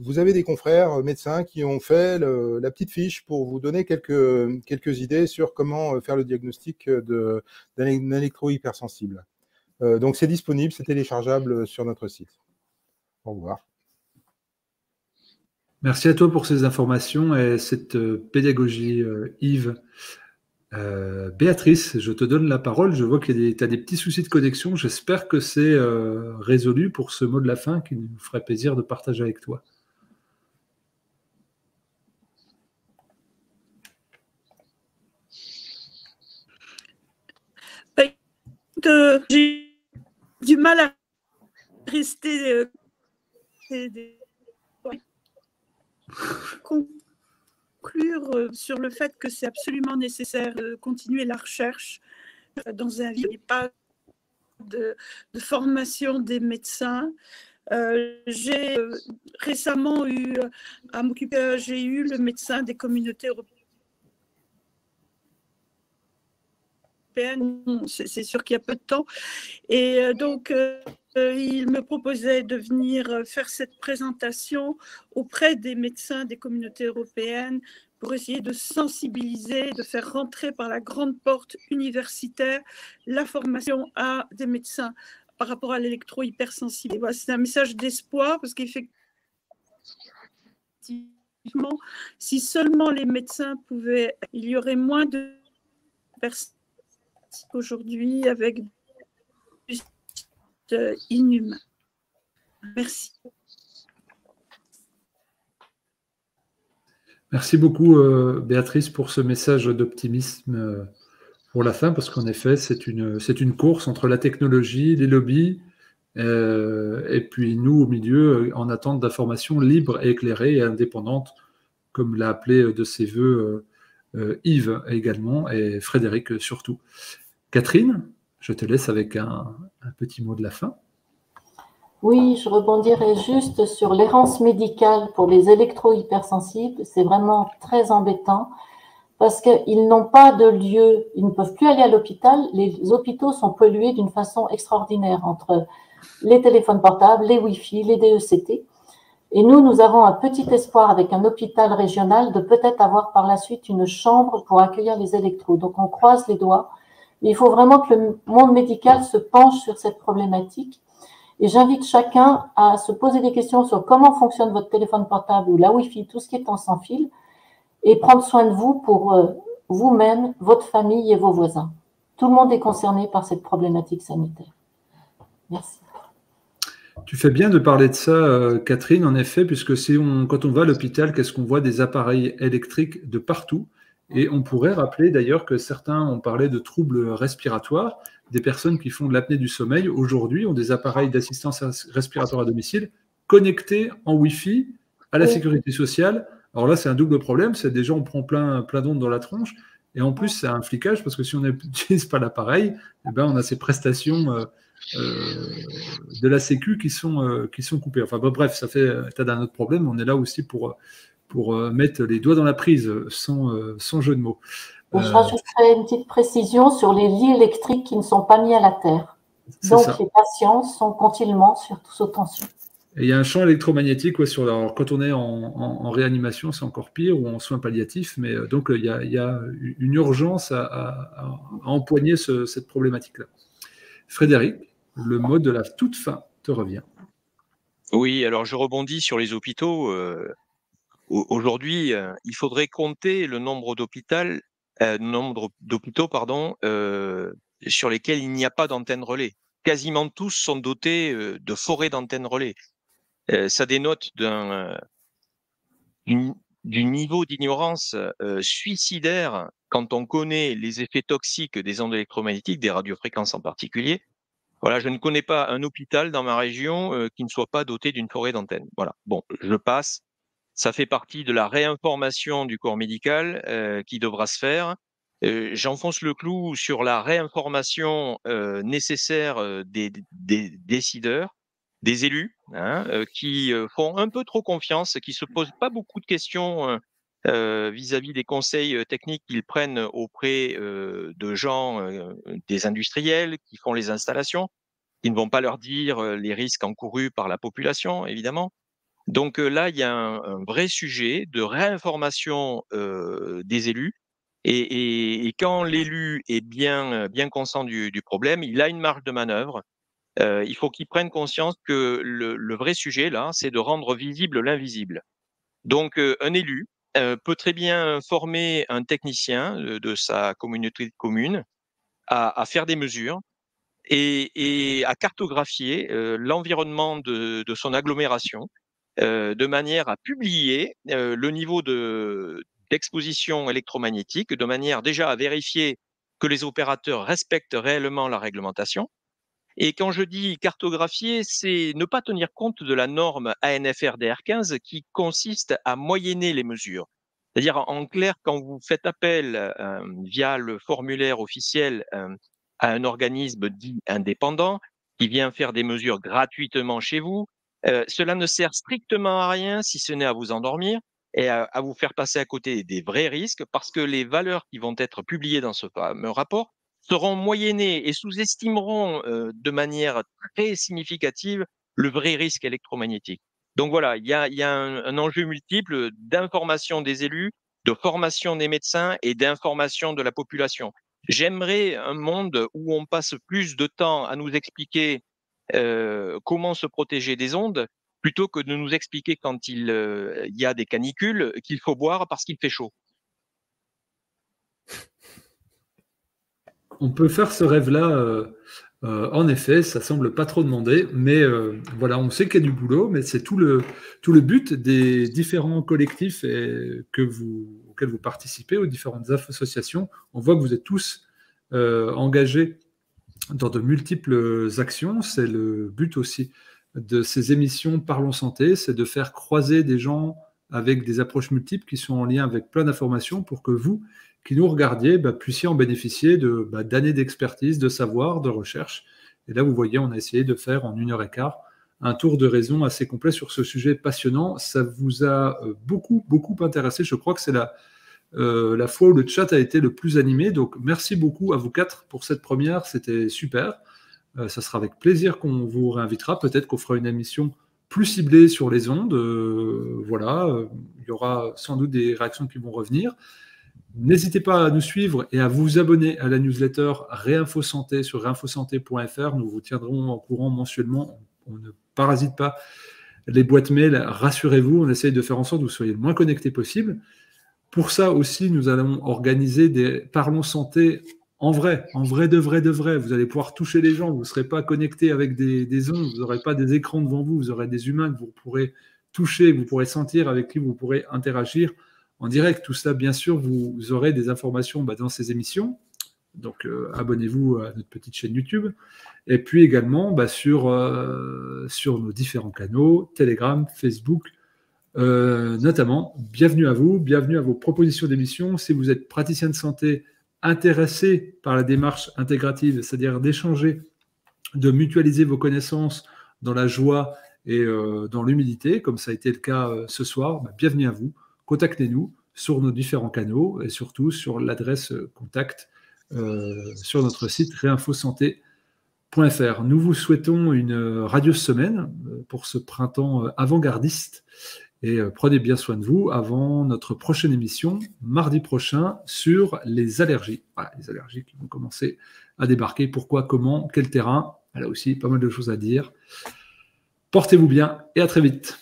vous avez des confrères médecins qui ont fait la petite fiche pour vous donner quelques idées sur comment faire le diagnostic d'un électro-hypersensible. Donc c'est disponible, c'est téléchargeable sur notre site. Au revoir.
Merci à toi pour ces informations et cette pédagogie, Yves. Béatrice, je te donne la parole. Je vois que tu as des petits soucis de connexion. J'espère que c'est résolu pour ce mot de la fin qui nous ferait plaisir de partager avec toi.
J'ai du mal à rester conclure sur le fait que c'est absolument nécessaire de continuer la recherche dans un livre. Il n'y a pas de formation des médecins. J'ai récemment eu à m'occuper, j'ai eu le médecin des communautés européennes. C'est sûr qu'il y a peu de temps. Et donc, il me proposait de venir faire cette présentation auprès des médecins des communautés européennes pour essayer de sensibiliser, de faire rentrer par la grande porte universitaire la formation à des médecins par rapport à l'électro-hypersensibilité. Voilà, c'est un message d'espoir parce qu'effectivement, si seulement les médecins pouvaient, il y aurait moins de personnes aujourd'hui avec inhumain. Merci.
Merci beaucoup, Béatrice, pour ce message d'optimisme pour la fin, parce qu'en effet, c'est une course entre la technologie, les lobbies, et puis nous, au milieu, en attente d'informations libres et éclairées et indépendantes, comme l'a appelé de ses voeux Yves également, et Frédéric surtout. Catherine, je te laisse avec un petit mot de la fin.
Oui, je rebondirai juste sur l'errance médicale pour les électro-hypersensibles. C'est vraiment très embêtant parce qu'ils n'ont pas de lieu, ils ne peuvent plus aller à l'hôpital. Les hôpitaux sont pollués d'une façon extraordinaire entre les téléphones portables, les Wi-Fi, les DECT. Et nous avons un petit espoir avec un hôpital régional de peut-être avoir par la suite une chambre pour accueillir les électros. Donc on croise les doigts. Il faut vraiment que le monde médical se penche sur cette problématique. Et j'invite chacun à se poser des questions sur comment fonctionne votre téléphone portable ou la Wi-Fi, tout ce qui est en sans fil, et prendre soin de vous pour vous-même, votre famille et vos voisins. Tout le monde est concerné par cette problématique sanitaire. Merci.
Tu fais bien de parler de ça, Catherine, en effet, puisque quand on va à l'hôpital, qu'est-ce qu'on voit? Des appareils électriques de partout. Et on pourrait rappeler d'ailleurs que certains ont parlé de troubles respiratoires. Des personnes qui font de l'apnée du sommeil, aujourd'hui, ont des appareils d'assistance respiratoire à domicile connectés en Wi-Fi à la sécurité sociale. Alors là, c'est un double problème. C'est déjà, on prend plein d'ondes dans la tronche. Et en plus, c'est un flicage parce que si on n'utilise pas l'appareil, eh ben, on a ces prestations de la Sécu qui sont coupées. Enfin bref, ça fait état d'un autre problème. On est là aussi pour mettre les doigts dans la prise, sans jeu de mots.
Je rajouterai une petite précision sur les lits électriques qui ne sont pas mis à la terre. Donc les patients sont continuellement sous tension.
Et il y a un champ électromagnétique alors, quand on est en réanimation, c'est encore pire, ou en soins palliatifs, mais donc il y a une urgence à empoigner cette problématique-là. Frédéric, le mot de la toute fin te revient.
Oui, alors je rebondis sur les hôpitaux. Aujourd'hui, il faudrait compter le nombre d'hôpitaux, sur lesquels il n'y a pas d'antenne relais. Quasiment tous sont dotés de forêts d'antennes relais. Ça dénote du niveau d'ignorance suicidaire quand on connaît les effets toxiques des ondes électromagnétiques, des radiofréquences en particulier. Voilà, je ne connais pas un hôpital dans ma région qui ne soit pas doté d'une forêt d'antennes. Voilà. Bon, je passe. Ça fait partie de la réinformation du corps médical qui devra se faire. J'enfonce le clou sur la réinformation nécessaire des décideurs, des élus, qui font un peu trop confiance, qui se posent pas beaucoup de questions vis-à-vis des conseils techniques qu'ils prennent auprès de gens, des industriels qui font les installations, qui ne vont pas leur dire les risques encourus par la population, évidemment. Donc là, il y a un vrai sujet de réinformation des élus. Et quand l'élu est bien conscient du problème, il a une marge de manœuvre. Il faut qu'il prenne conscience que le vrai sujet, là, c'est de rendre visible l'invisible. Donc un élu peut très bien former un technicien de sa communauté de communes à faire des mesures et à cartographier l'environnement de son agglomération de manière à publier le niveau d'exposition électromagnétique, de manière déjà à vérifier que les opérateurs respectent réellement la réglementation. Et quand je dis cartographier, c'est ne pas tenir compte de la norme ANFR-DR15 qui consiste à moyenner les mesures. C'est-à-dire, en clair, quand vous faites appel via le formulaire officiel à un organisme dit indépendant qui vient faire des mesures gratuitement chez vous, cela ne sert strictement à rien si ce n'est à vous endormir et à vous faire passer à côté des vrais risques parce que les valeurs qui vont être publiées dans ce fameux rapport seront moyennées et sous-estimeront de manière très significative le vrai risque électromagnétique. Donc voilà, il y a un enjeu multiple d'information des élus, de formation des médecins et d'information de la population. J'aimerais un monde où on passe plus de temps à nous expliquer comment se protéger des ondes plutôt que de nous expliquer quand il y a des canicules qu'il faut boire parce qu'il fait chaud.
On peut faire ce rêve-là. En effet, ça semble pas trop demander, mais voilà, on sait qu'il y a du boulot, mais c'est tout le but des différents collectifs auxquels vous participez, aux différentes associations. On voit que vous êtes tous engagés dans de multiples actions. C'est le but aussi de ces émissions Parlons Santé, c'est de faire croiser des gens avec des approches multiples qui sont en lien avec plein d'informations pour que vous, qui nous regardiez, puissiez en bénéficier d'années d'expertise, de savoir, de recherche. Et là, vous voyez, on a essayé de faire en 1h15 un tour de raison assez complet sur ce sujet passionnant. Ça vous a beaucoup, beaucoup intéressé. Je crois que c'est la fois où le chat a été le plus animé. Donc, merci beaucoup à vous 4 pour cette première. C'était super. Ça sera avec plaisir qu'on vous réinvitera. Peut-être qu'on fera une émission plus ciblée sur les ondes. Voilà, il y aura sans doute des réactions qui vont revenir. N'hésitez pas à nous suivre et à vous abonner à la newsletter Réinfo Santé sur réinfosanté.fr. Nous vous tiendrons au courant mensuellement. On ne parasite pas les boîtes mail. Rassurez-vous, on essaye de faire en sorte que vous soyez le moins connectés possible. Pour ça aussi, nous allons organiser des Parlons Santé en vrai de vrai. Vous allez pouvoir toucher les gens. Vous ne serez pas connectés avec des ondes. Vous n'aurez pas des écrans devant vous. Vous aurez des humains que vous pourrez toucher, que vous pourrez sentir, avec qui vous pourrez interagir en direct. Tout ça, bien sûr, vous aurez des informations dans ces émissions. Donc, abonnez-vous à notre petite chaîne YouTube. Et puis également sur nos différents canaux, Telegram, Facebook, notamment. Bienvenue à vous, bienvenue à vos propositions d'émissions. Si vous êtes praticien de santé intéressé par la démarche intégrative, c'est-à-dire d'échanger, de mutualiser vos connaissances dans la joie et dans l'humilité, comme ça a été le cas ce soir, bienvenue à vous. Contactez-nous sur nos différents canaux et surtout sur l'adresse contact sur notre site réinfosanté.fr. Nous vous souhaitons une radieuse semaine pour ce printemps avant-gardiste et prenez bien soin de vous avant notre prochaine émission, mardi prochain, sur les allergies. Voilà, les allergies qui vont commencer à débarquer. Pourquoi, comment, quel terrain? Là aussi, pas mal de choses à dire. Portez-vous bien et à très vite.